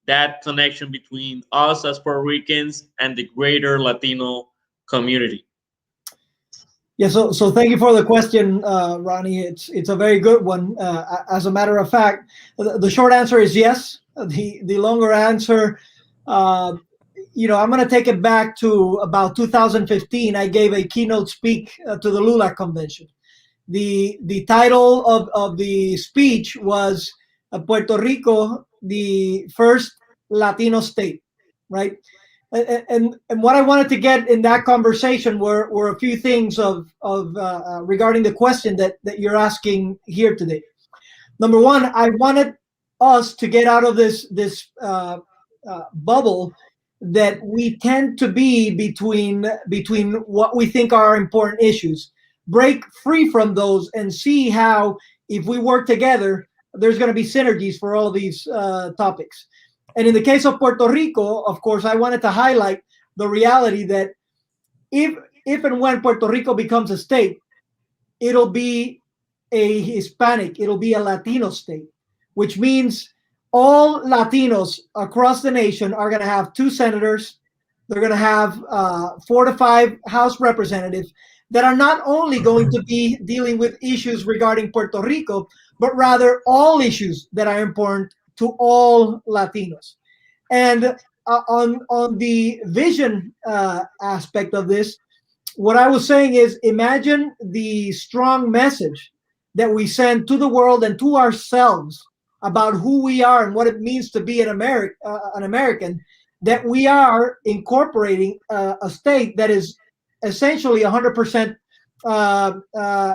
Speaker 2: that connection between us as Puerto Ricans and the greater Latino community?
Speaker 5: Yeah, so thank you for the question, Ronnie. It's a very good one. As a matter of fact, the short answer is yes. The longer answer, I'm going to take it back to about 2015. I gave a keynote speak to the LULAC convention. The title of the speech was Puerto Rico, the first Latino state, right? And what I wanted to get in that conversation were a few things regarding the question that you're asking here today. Number one, I wanted us to get out of this bubble that we tend to be between what we think are important issues. Break free from those and see how, if we work together, there's going to be synergies for all of these topics. And in the case of Puerto Rico, of course, I wanted to highlight the reality that if and when Puerto Rico becomes a state, it'll be a Hispanic, it'll be a Latino state, which means all Latinos across the nation are going to have 2 senators. They're going to have 4 to 5 House representatives that are not only going to be dealing with issues regarding Puerto Rico, but rather all issues that are important to all Latinos. And on the vision aspect of this, what I was saying is, imagine the strong message that we send to the world and to ourselves about who we are and what it means to be an American, that we are incorporating a state that is essentially 100%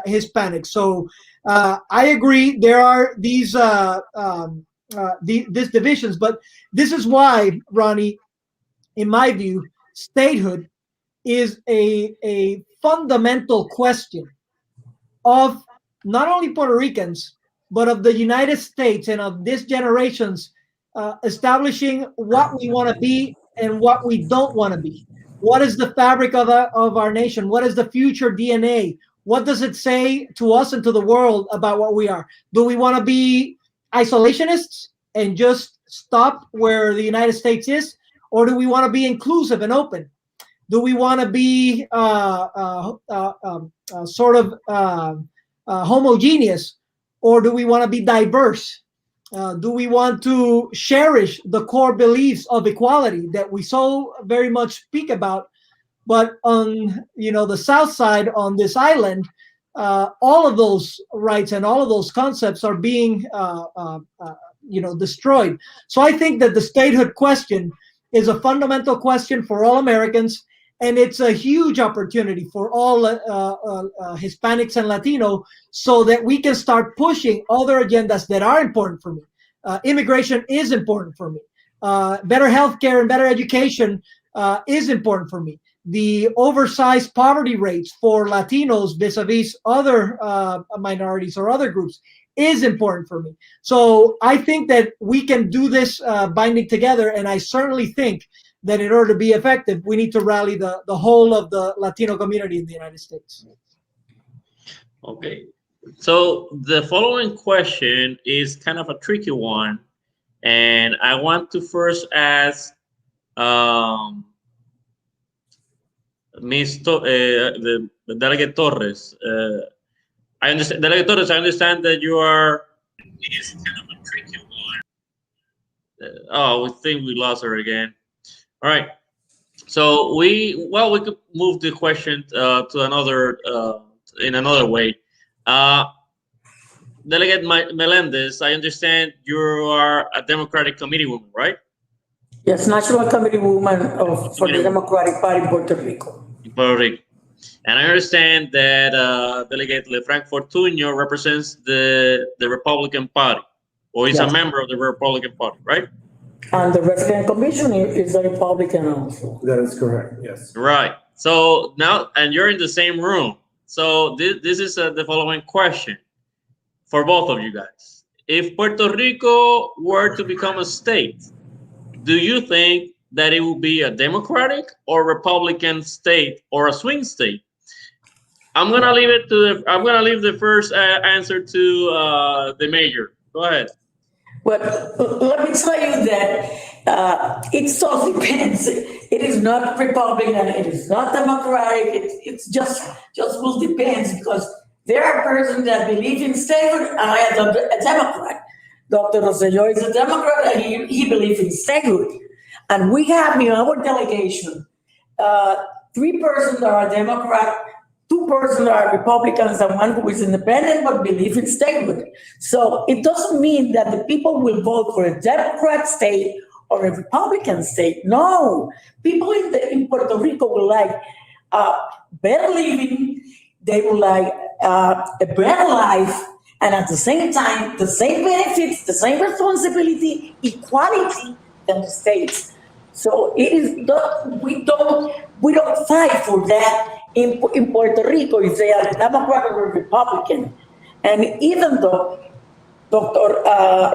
Speaker 5: Hispanic. So I agree there are these divisions, but this is why, Ronnie, in my view, statehood is a fundamental question of not only Puerto Ricans, but of the United States and of this generation's establishing what we want to be and what we don't want to be. What is the fabric of our nation? What is the future DNA? What does it say to us and to the world about what we are? Do we want to be isolationists and just stop where the United States is? Or do we want to be inclusive and open? Do we want to be homogeneous? Or do we want to be diverse? Do we want to cherish the core beliefs of equality that we so very much speak about? But on the south side on this island, all of those rights and all of those concepts are being destroyed. So I think that the statehood question is a fundamental question for all Americans, and it's a huge opportunity for all Hispanics and Latino, so that we can start pushing other agendas that are important for me. Immigration is important for me. Better healthcare and better education is important for me. The oversized poverty rates for Latinos vis-a-vis other minorities or other groups is important for me. So I think that we can do this binding together, and I certainly think that in order to be effective, we need to rally the whole of the Latino community in the United States.
Speaker 2: Okay, so the following question is kind of a tricky one, and I want to first ask the Delegate Torres. I understand, Delegate Torres, I understand that you are. It's kind of a tricky one. We think we lost her again. All right. So we could move the question to another in another way. Delegate Melendez, I understand you are a Democratic committee woman, right?
Speaker 6: Yes, National Committee Woman for the Democratic Party in Puerto Rico.
Speaker 2: In Puerto Rico. And I understand that Delegate Lefranc Fortuño represents the Republican Party, or is a member of the Republican Party, right?
Speaker 6: And the resident commissioner is a Republican also.
Speaker 7: That is correct, yes.
Speaker 2: Right. So now, and you're in the same room. So this is the following question for both of you guys. If Puerto Rico were to become a state, do you think that it will be a Democratic or Republican state or a swing state? I'm gonna leave it to I'm gonna leave the first answer to the mayor. Go ahead.
Speaker 6: Well, let me tell you that it so depends. It is not Republican, it is not Democratic. It's just will depends, because there are persons that believe in statehood, and I am a Democrat. Dr. Rosselló is a Democrat, and he believes in statehood. And we have in our delegation 3 persons that are Democrat, 2 persons are Republicans, and 1 who is independent but believe in statehood. So it doesn't mean that the people will vote for a Democrat state or a Republican state. No, people in Puerto Rico will like better living. They will like a better life, and at the same time, the same benefits, the same responsibility, equality than the states. So it is not, we don't fight for that in Puerto Rico if they are Democrat or Republican. And even though Dr.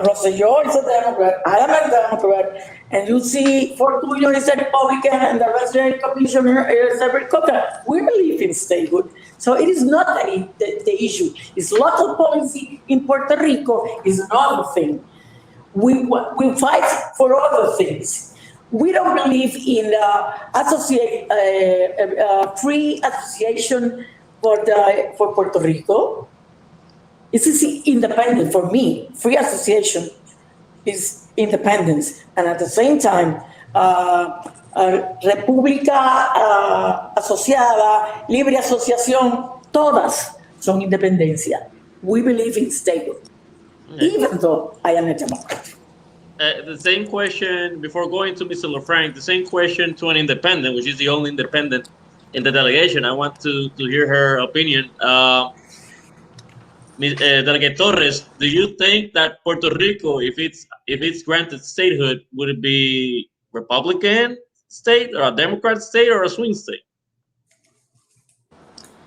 Speaker 6: Rosselló is a Democrat, I am a Democrat, and you see Fortuño is a Republican and the resident commissioner is a Republican, we believe in statehood. So it is not the issue. It's local policy in Puerto Rico is another thing. We fight for other things. We don't believe in free association for Puerto Rico. This is independent for me. Free association is independence, and at the same time, República Asociada, Libre Asociación, todas son independencia. We believe in statehood, even though I am a Democrat.
Speaker 2: The same question, before going to Mr. Lefranc, the same question to an independent, which is the only independent in the delegation. I want to hear her opinion. Delegate Torres, do you think that Puerto Rico, if it's granted statehood, would it be Republican state or a Democrat state or a swing state?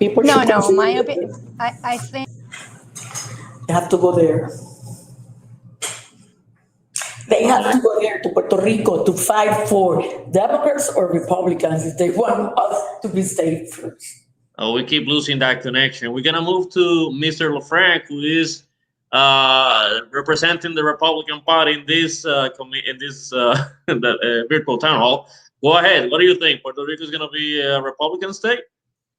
Speaker 6: People
Speaker 1: No,
Speaker 6: should
Speaker 1: no,
Speaker 6: consider
Speaker 1: my
Speaker 6: it.
Speaker 1: opinion, I think
Speaker 6: They have to go there. They have to go there to Puerto Rico to fight for Democrats or Republicans if they want us to be state first.
Speaker 2: Oh, we keep losing that connection. We're gonna move to Mr. LaFranc, who is representing the Republican Party in this virtual town hall. Go ahead. What do you think? Puerto Rico is gonna be a Republican state?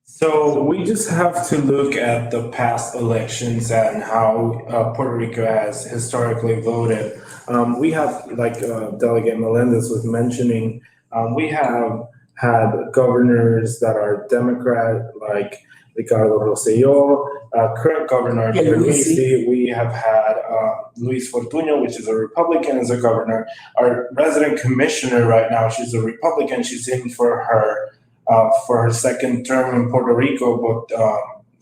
Speaker 7: So we just have to look at the past elections and how Puerto Rico has historically voted. We have, like Delegate Melendez was mentioning, we have had governors that are Democrat, like Ricardo Rosselló, current governor Pierluisi. We have had Luis Fortuño, which is a Republican, as a governor. Our resident commissioner right now, she's a Republican. She's in for her second term in Puerto Rico, but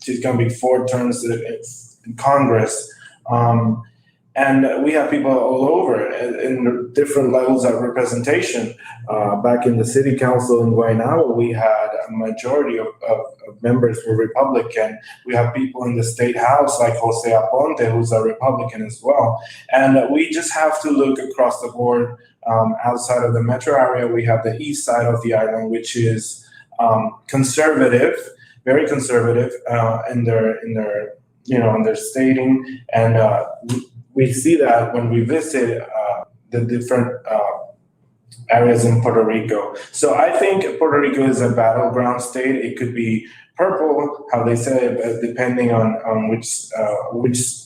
Speaker 7: she's going to be 4 terms in Congress. And we have people all over in different levels of representation. Back in the city council in Guaynabo, we had a majority of members were Republican. We have people in the state house like Jose Aponte, who's a Republican as well. And we just have to look across the board. Outside of the metro area, we have the east side of the island, which is conservative, very conservative in their stating, and we see that when we visit the different areas in Puerto Rico. So I think Puerto Rico is a battleground state. It could be purple, how they say it, depending on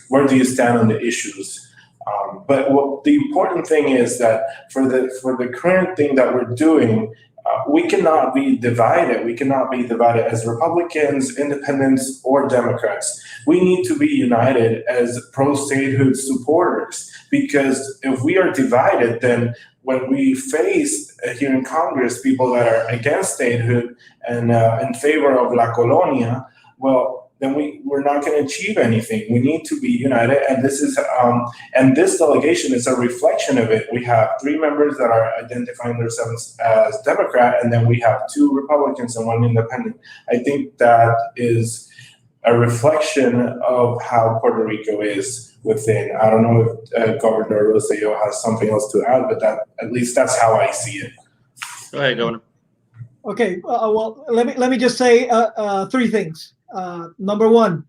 Speaker 7: where do you stand on the issues. But what the important thing is that for the current thing that we're doing, we cannot be divided. We cannot be divided as Republicans, independents, or Democrats. We need to be united as pro-statehood supporters, because if we are divided, then when we face here in Congress people that are against statehood and in favor of La Colonia, well, then we're not going to achieve anything. We need to be united, and this is and this delegation is a reflection of it. We have 3 members that are identifying themselves as Democrat, and then we have 2 Republicans and 1 independent. I think that is a reflection of how Puerto Rico is within. I don't know if Governor Rosselló has something else to add, but at least that's how I see it.
Speaker 2: Go ahead, Governor.
Speaker 5: Okay, well, let me just say 3 things. Number 1,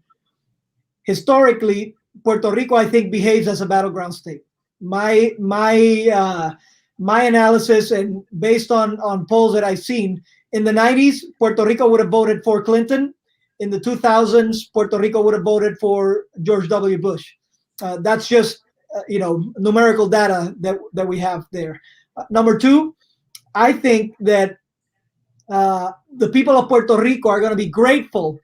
Speaker 5: historically, Puerto Rico, I think, behaves as a battleground state. My analysis, and based on polls that I've seen, in the 90s, Puerto Rico would have voted for Clinton. In the 2000s, Puerto Rico would have voted for George W. Bush. That's just numerical data that we have there. Number 2, I think that the people of Puerto Rico are going to be grateful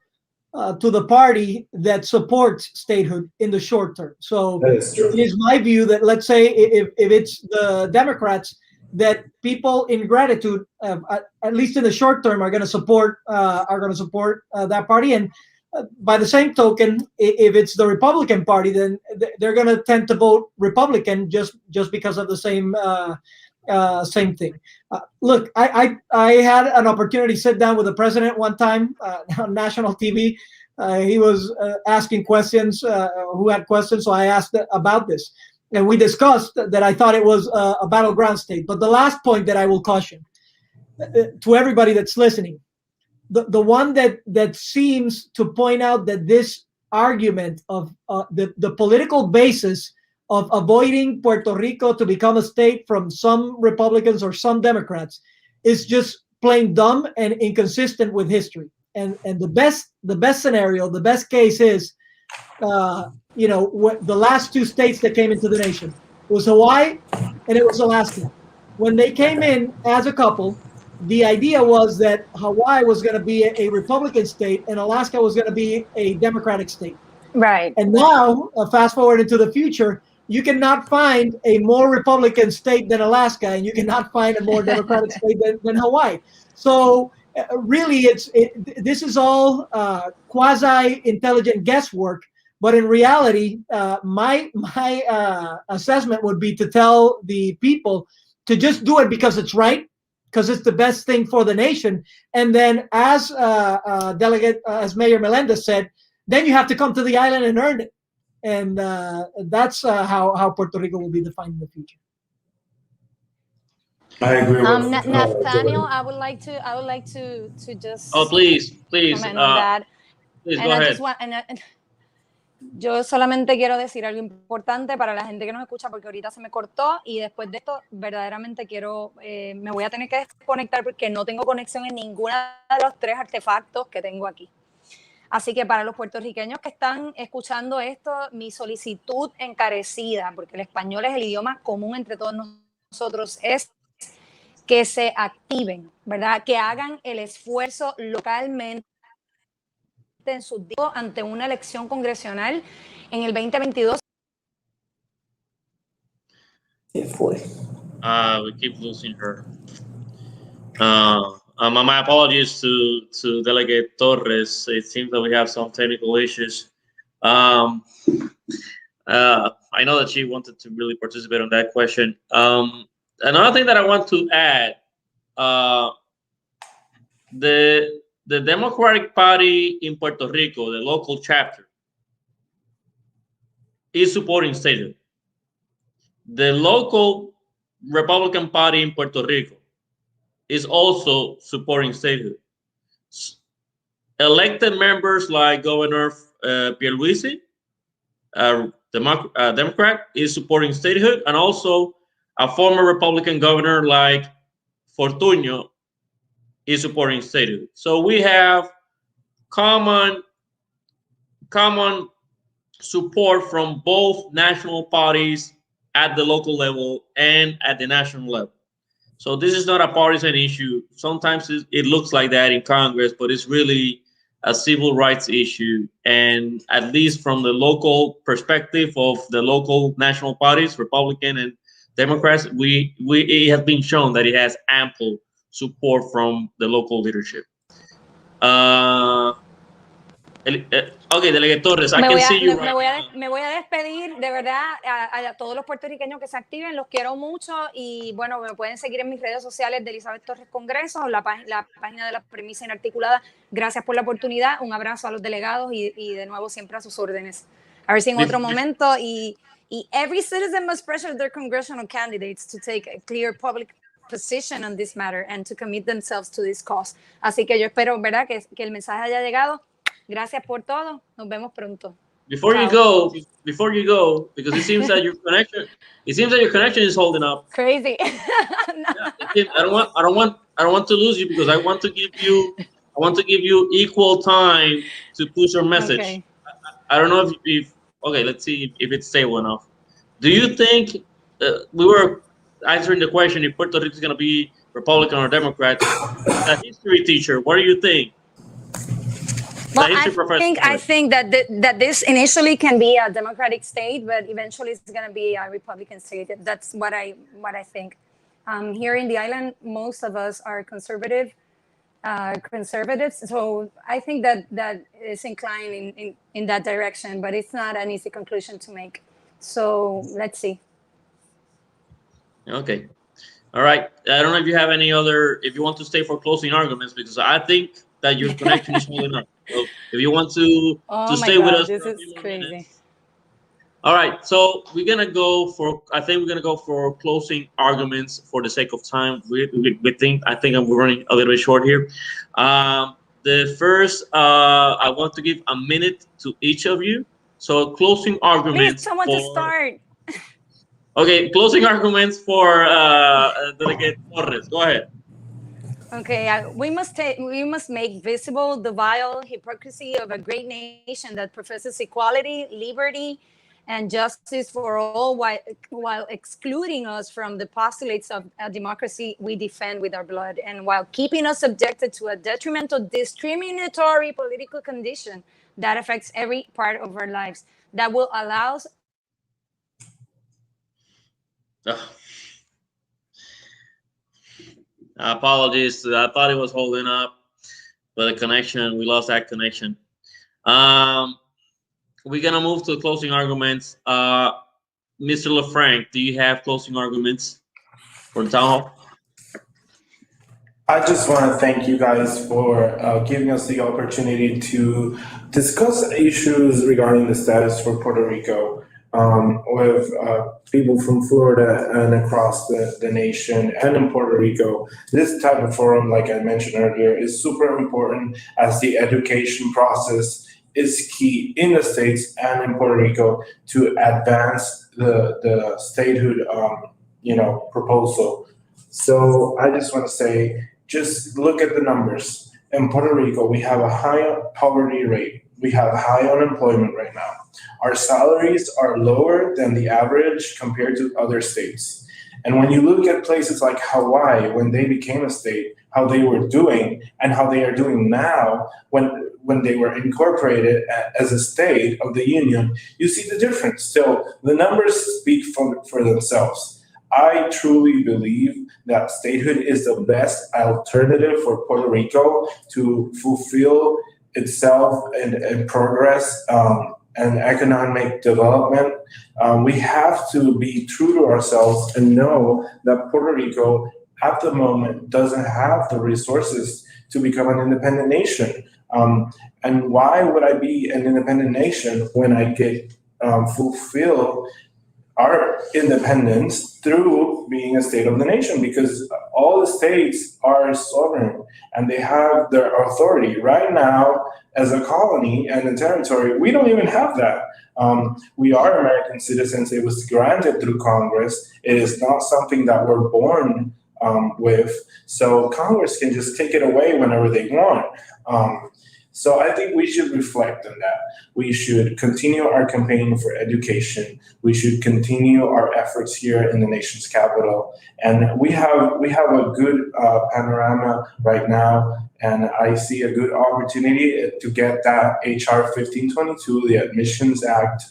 Speaker 5: to the party that supports statehood in the short term. So it is my view that, let's say, if it's the Democrats, that people in gratitude, at least in the short term, are going to support that party. And by the same token, if it's the Republican Party, then they're going to tend to vote Republican just because of the same thing. Look, I had an opportunity to sit down with the president one time on national TV. He was asking questions, who had questions, so I asked about this. And we discussed that I thought it was a battleground state. But the last point that I will caution to everybody that's listening, the one that seems to point out that this argument of the political basis of avoiding Puerto Rico to become a state from some Republicans or some Democrats is just plain dumb and inconsistent with history. And the best scenario, the best case is, what the last 2 states that came into the nation was Hawaii and it was Alaska. When they came in as a couple, the idea was that Hawaii was going to be a Republican state and Alaska was going to be a Democratic state.
Speaker 1: right.
Speaker 5: And now, fast forward into the future, you cannot find a more Republican state than Alaska, and you cannot find a more Democratic state than Hawaii. So really, this is all quasi-intelligent guesswork. But in reality, my assessment would be to tell the people to just do it because it's right, because it's the best thing for the nation. And then, as as Mayor Melendez said, then you have to come to the island and earn it. And that's how Puerto Rico will be defined in the future.
Speaker 7: I agree with
Speaker 1: Nathaniel, I would like to just
Speaker 2: please
Speaker 1: comment on that.
Speaker 2: Please go ahead.
Speaker 1: Yo solamente quiero decir algo importante para la gente que nos escucha, porque ahorita se me cortó y después de esto verdaderamente me voy a tener que desconectar porque no tengo conexión en ninguna de los 3 artefactos que tengo aquí. Así que para los puertorriqueños que están escuchando esto, mi solicitud encarecida, porque el español es el idioma común entre todos nosotros, es que se activen, ¿verdad? Que hagan el esfuerzo localmente en sus días ante una elección congresional en el 2022.
Speaker 2: We keep losing her. My apologies to Delegate Torres. It seems that we have some technical issues. I know that she wanted to really participate on that question. Another thing that I want to add, the Democratic Party in Puerto Rico, the local chapter, is supporting statehood. The local Republican Party in Puerto Rico is also supporting statehood. Elected members like Governor Pierluisi, Democrat, is supporting statehood, and also a former Republican governor like Fortuño is supporting statehood. So we have common support from both national parties at the local level and at the national level. So this is not a partisan issue. Sometimes it looks like that in Congress, but it's really a civil rights issue. And at least from the local perspective of the local national parties, Republican and Democrats, it has been shown that it has ample support from the local leadership. Okay, Delegate Torres, I can see you right now.
Speaker 1: Me voy a despedir, de verdad, a todos los puertorriqueños que se activen, los quiero mucho y bueno, me pueden seguir en mis redes sociales de Elizabeth Torres Congreso, la página de la premisa inarticulada. Gracias por la oportunidad, un abrazo a los delegados y de nuevo siempre a sus órdenes. A ver si en otro momento y every citizen must pressure their congressional candidates to take a clear public position on this matter and to commit themselves to this cause. Así que yo espero, ¿verdad?, que el mensaje haya llegado. Gracias por todo. Nos vemos pronto.
Speaker 2: Before you go, because it seems that your connection is holding up.
Speaker 1: Crazy.
Speaker 2: Yeah, I don't want to lose you because I want to give you equal time to push your message.
Speaker 1: Okay.
Speaker 2: I don't know if okay, let's see if it's stable enough. Do you think we were answering the question if Puerto Rico is going to be Republican or Democrat? A history teacher, what do you think?
Speaker 1: Well, I think that this initially can be a Democratic state, but eventually it's going to be a Republican state. That's what I think. Here in the island, most of us are conservatives. So I think that is inclined in that direction, but it's not an easy conclusion to make. So let's see.
Speaker 2: Okay. All right. I don't know if you have if you want to stay for closing arguments, because I think that your connection is holding up. So if you want to stay with us.
Speaker 1: This is crazy.
Speaker 2: Minutes. All right. So we're going to go for closing arguments for the sake of time. I think I'm running a little bit short here. The first, I want to give a minute to each of you. So closing arguments.
Speaker 1: Please, someone to start.
Speaker 2: Okay, closing arguments for Delegate Torres. Go ahead.
Speaker 1: Okay, we must make visible the vile hypocrisy of a great nation that professes equality, liberty, and justice for all, while excluding us from the postulates of a democracy we defend with our blood, and while keeping us subjected to a detrimental, discriminatory political condition that affects every part of our lives, that will allow us.
Speaker 2: Apologies. I thought it was holding up, but the connection, we lost that connection. We're gonna move to closing arguments. Mr. LaFranc, do you have closing arguments for the town hall?
Speaker 7: I just want to thank you guys for giving us the opportunity to discuss issues regarding the status for Puerto Rico with people from Florida and across the nation and in Puerto Rico. This type of forum, like I mentioned earlier, is super important as the education process is key in the States and in Puerto Rico to advance the statehood, proposal. So I just want to say, just look at the numbers. In Puerto Rico, we have a high poverty rate. We have high unemployment right now. Our salaries are lower than the average compared to other states. And when you look at places like Hawaii, when they became a state, how they were doing and how they are doing now when they were incorporated as a state of the union, you see the difference. So the numbers speak for themselves. I truly believe that statehood is the best alternative for Puerto Rico to fulfill itself and progress and economic development. We have to be true to ourselves and know that Puerto Rico at the moment doesn't have the resources to become an independent nation. And why would I be an independent nation when I could fulfill our independence through being a state of the nation? Because all the states are sovereign and they have their authority. Right now, as a colony and a territory, we don't even have that. We are American citizens. It was granted through Congress. It is not something that we're born with. So Congress can just take it away whenever they want. So I think we should reflect on that. We should continue our campaign for education. We should continue our efforts here in the nation's capital. And we have a good panorama right now, and I see a good opportunity to get that HR 1522, the Admissions Act,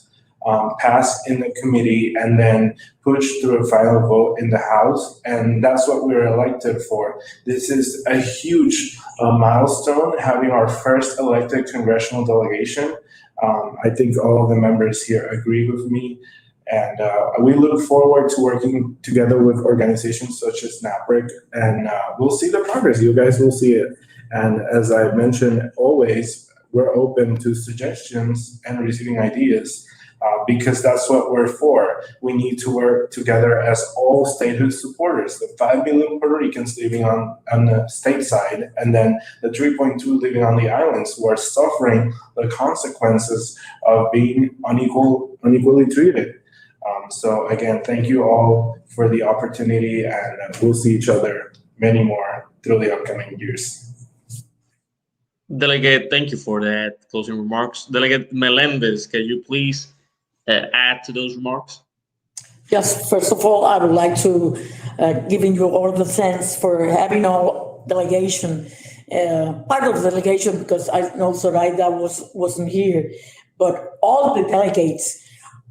Speaker 7: passed in the committee and then pushed through a final vote in the House. And that's what we were elected for. This is a huge milestone, having our first elected congressional delegation. I think all of the members here agree with me. And we look forward to working together with organizations such as NAPREC, and we'll see the progress. You guys will see it. And as I mentioned, always, we're open to suggestions and receiving ideas. Because that's what we're for. We need to work together as all statehood supporters, the 5 million Puerto Ricans living on the state side, and then the 3.2 living on the islands who are suffering the consequences of being unequally treated. So again, thank you all for the opportunity, and we'll see each other many more through the upcoming years.
Speaker 2: Delegate, thank you for that closing remarks. Delegate Melendez, can you please add to those remarks?
Speaker 6: Yes, first of all, I would like to giving you all the thanks for having our delegation, part of the delegation, because I know Zoraida wasn't here, but all the delegates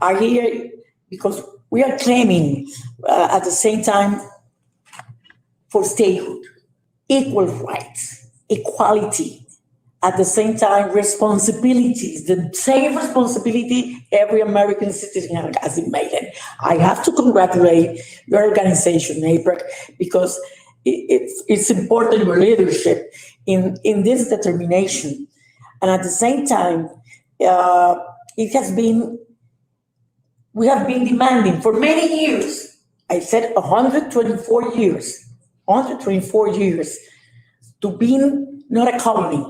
Speaker 6: are here because we are claiming at the same time for statehood, equal rights, equality, at the same time, responsibilities, the same responsibility every American citizen has been made. And I have to congratulate your organization, NAPREC, because it's important, your leadership in this determination. And at the same time, we have been demanding for many years, I said 124 years, to be not a colony,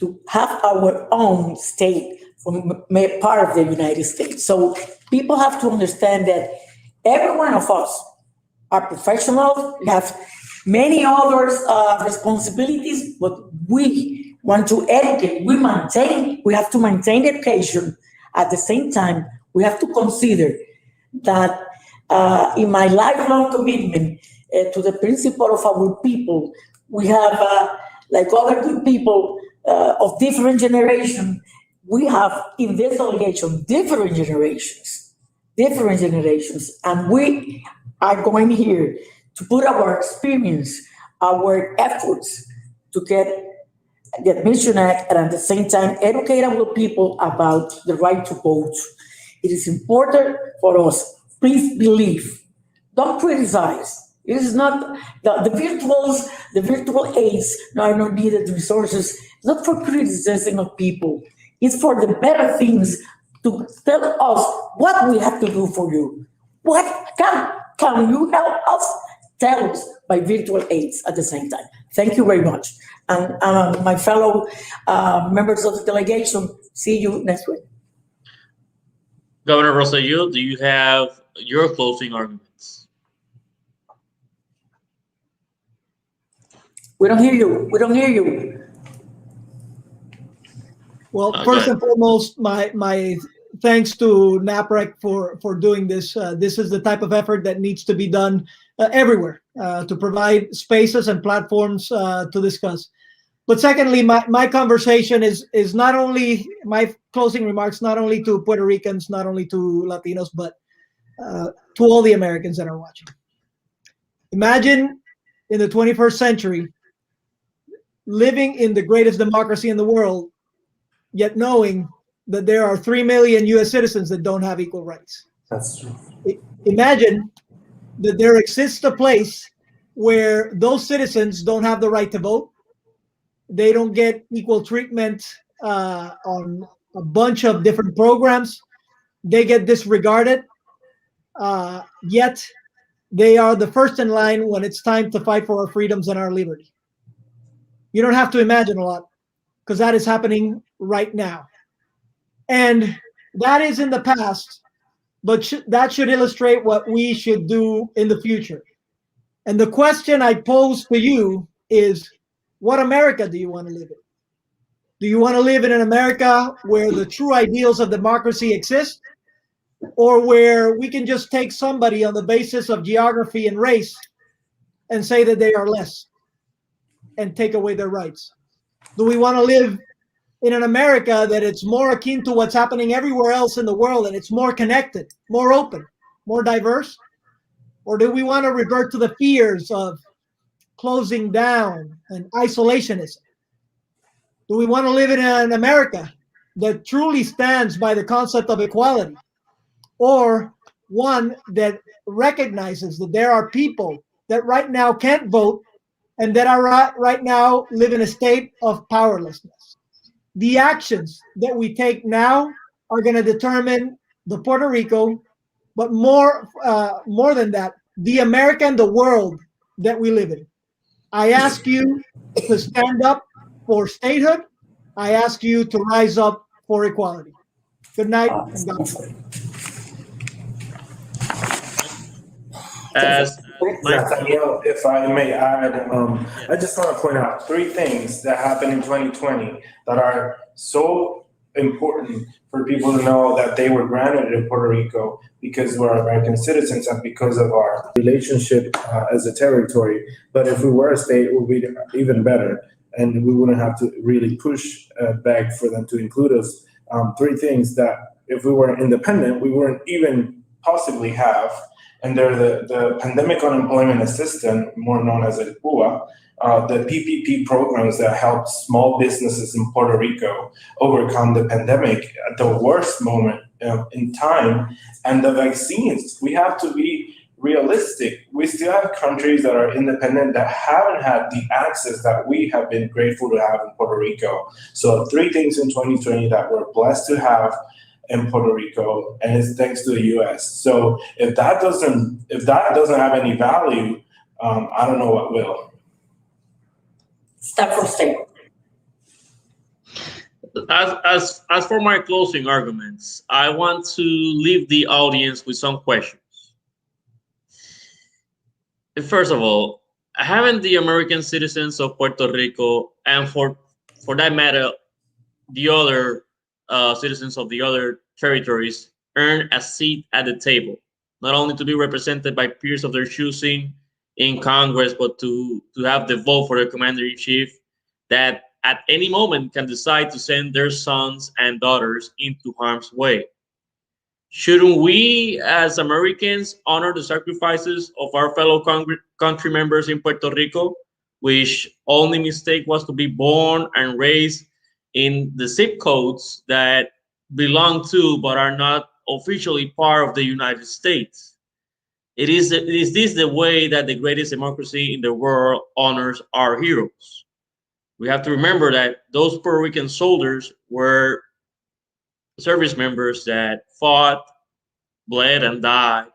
Speaker 6: to have our own state from part of the United States. So people have to understand that every one of us are professionals, we have many other responsibilities, but we want to educate, we have to maintain education. At the same time, we have to consider that in my lifelong commitment to the principle of our people, we have, like other good people, of different generations, we have in this delegation different generations, and we are going here to put our experience, our efforts to get the Admission Act, and at the same time educate our people about the right to vote. It is important for us. Please believe, don't criticize. It is not the virtual aids are not needed resources. It's not for criticizing of people. It's for the better things to tell us what we have to do for you. What can you help us? Tell us by virtual aids at the same time. Thank you very much. And my fellow members of the delegation, see you next week.
Speaker 2: Governor Rosselló, do you have your closing arguments?
Speaker 6: We don't hear you. We don't hear you.
Speaker 5: Well, first and foremost, my thanks to NAPREC for doing this. This is the type of effort that needs to be done everywhere to provide spaces and platforms to discuss. But secondly, my conversation is not only my closing remarks, not only to Puerto Ricans, not only to Latinos, but to all the Americans that are watching. Imagine in the 21st century living in the greatest democracy in the world, yet knowing that there are 3 million US citizens that don't have equal rights.
Speaker 7: That's true.
Speaker 5: Imagine that there exists a place where those citizens don't have the right to vote. They don't get equal treatment on a bunch of different programs. They get disregarded, yet they are the first in line when it's time to fight for our freedoms and our liberty. You don't have to imagine a lot, because that is happening right now. And that is in the past, but that should illustrate what we should do in the future. And the question I pose to you is, what America do you want to live in? Do you want to live in an America where the true ideals of democracy exist, or where we can just take somebody on the basis of geography and race and say that they are less and take away their rights? Do we want to live in an America that it's more akin to what's happening everywhere else in the world, and it's more connected, more open, more diverse? Or do we want to revert to the fears of closing down and isolationism? Do we want to live in an America that truly stands by the concept of equality, or one that recognizes that there are people that right now can't vote and that are right now live in a state of powerlessness? The actions that we take now are going to determine the Puerto Rico, but more than that, the America and the world that we live in. I ask you to stand up for statehood. I ask you to rise up for equality. Good night. And God bless.
Speaker 7: Well, if I may add, I just want to point out 3 things that happened in 2020 that are so important for people to know that they were granted in Puerto Rico because we're American citizens and because of our relationship as a territory. But if we were a state, it would be even better, and we wouldn't have to really push back for them to include us. 3 things that if we were independent, we wouldn't even possibly have. And they're the pandemic unemployment assistance, more known as el PUA, the PPP programs that help small businesses in Puerto Rico overcome the pandemic at the worst moment in time, and the vaccines. We have to be realistic. We still have countries that are independent that haven't had the access that we have been grateful to have in Puerto Rico. So 3 things in 2020 that we're blessed to have in Puerto Rico, and it's thanks to the U.S. So if that doesn't have any value, I don't know what will.
Speaker 6: Step for step.
Speaker 2: As for my closing arguments, I want to leave the audience with some questions. First of all, haven't the American citizens of Puerto Rico, and for that matter, the other citizens of the other territories, earned a seat at the table, not only to be represented by peers of their choosing in Congress, but to have the vote for their commander-in-chief that at any moment can decide to send their sons and daughters into harm's way? Shouldn't we, as Americans, honor the sacrifices of our fellow country members in Puerto Rico, which only mistake was to be born and raised in the zip codes that belong to but are not officially part of the United States? Is this the way that the greatest democracy in the world honors our heroes? We have to remember that those Puerto Rican soldiers were service members that fought, bled, and died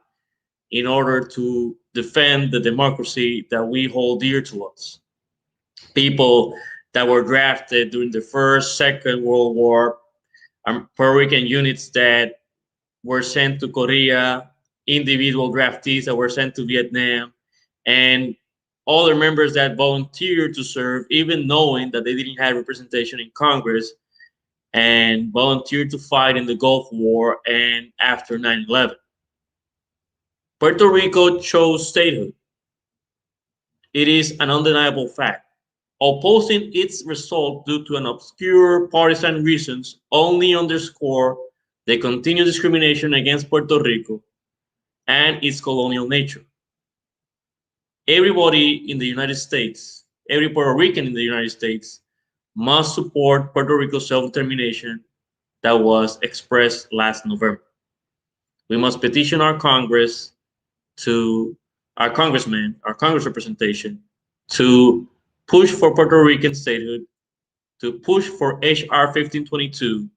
Speaker 2: in order to defend the democracy that we hold dear to us. People that were drafted during the First, Second World War, Puerto Rican units that were sent to Korea, individual draftees that were sent to Vietnam, and other members that volunteered to serve, even knowing that they didn't have representation in Congress, and volunteered to fight in the Gulf War and after 9/11. Puerto Rico chose statehood. It is an undeniable fact. Opposing its result due to an obscure partisan reasons only underscore the continued discrimination against Puerto Rico and its colonial nature. Everybody in the United States, every Puerto Rican in the United States, must support Puerto Rico's self-determination that was expressed last November. We must petition our Congress to our congressmen, our Congress representation, to push for Puerto Rican statehood, to push for HR 1522,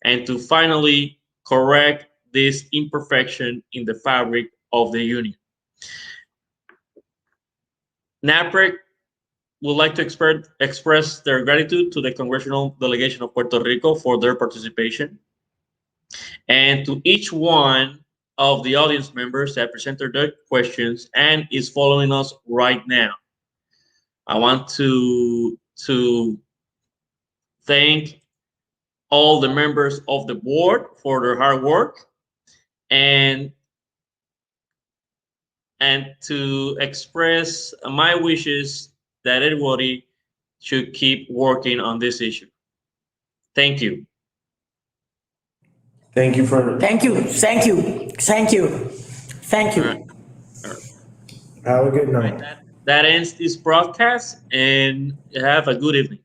Speaker 2: and to finally correct this imperfection in the fabric of the Union. NAPREC would like to express their gratitude to the Congressional Delegation of Puerto Rico for their participation, and to each one of the audience members that presented their questions and is following us right now. I want to thank all the members of the board for their hard work, and to express my wishes that everybody should keep working on this issue. Thank you.
Speaker 7: Thank you for.
Speaker 6: Thank you, thank you, thank you, thank you.
Speaker 2: All right.
Speaker 7: Have a good night.
Speaker 2: That ends this broadcast, and have a good evening.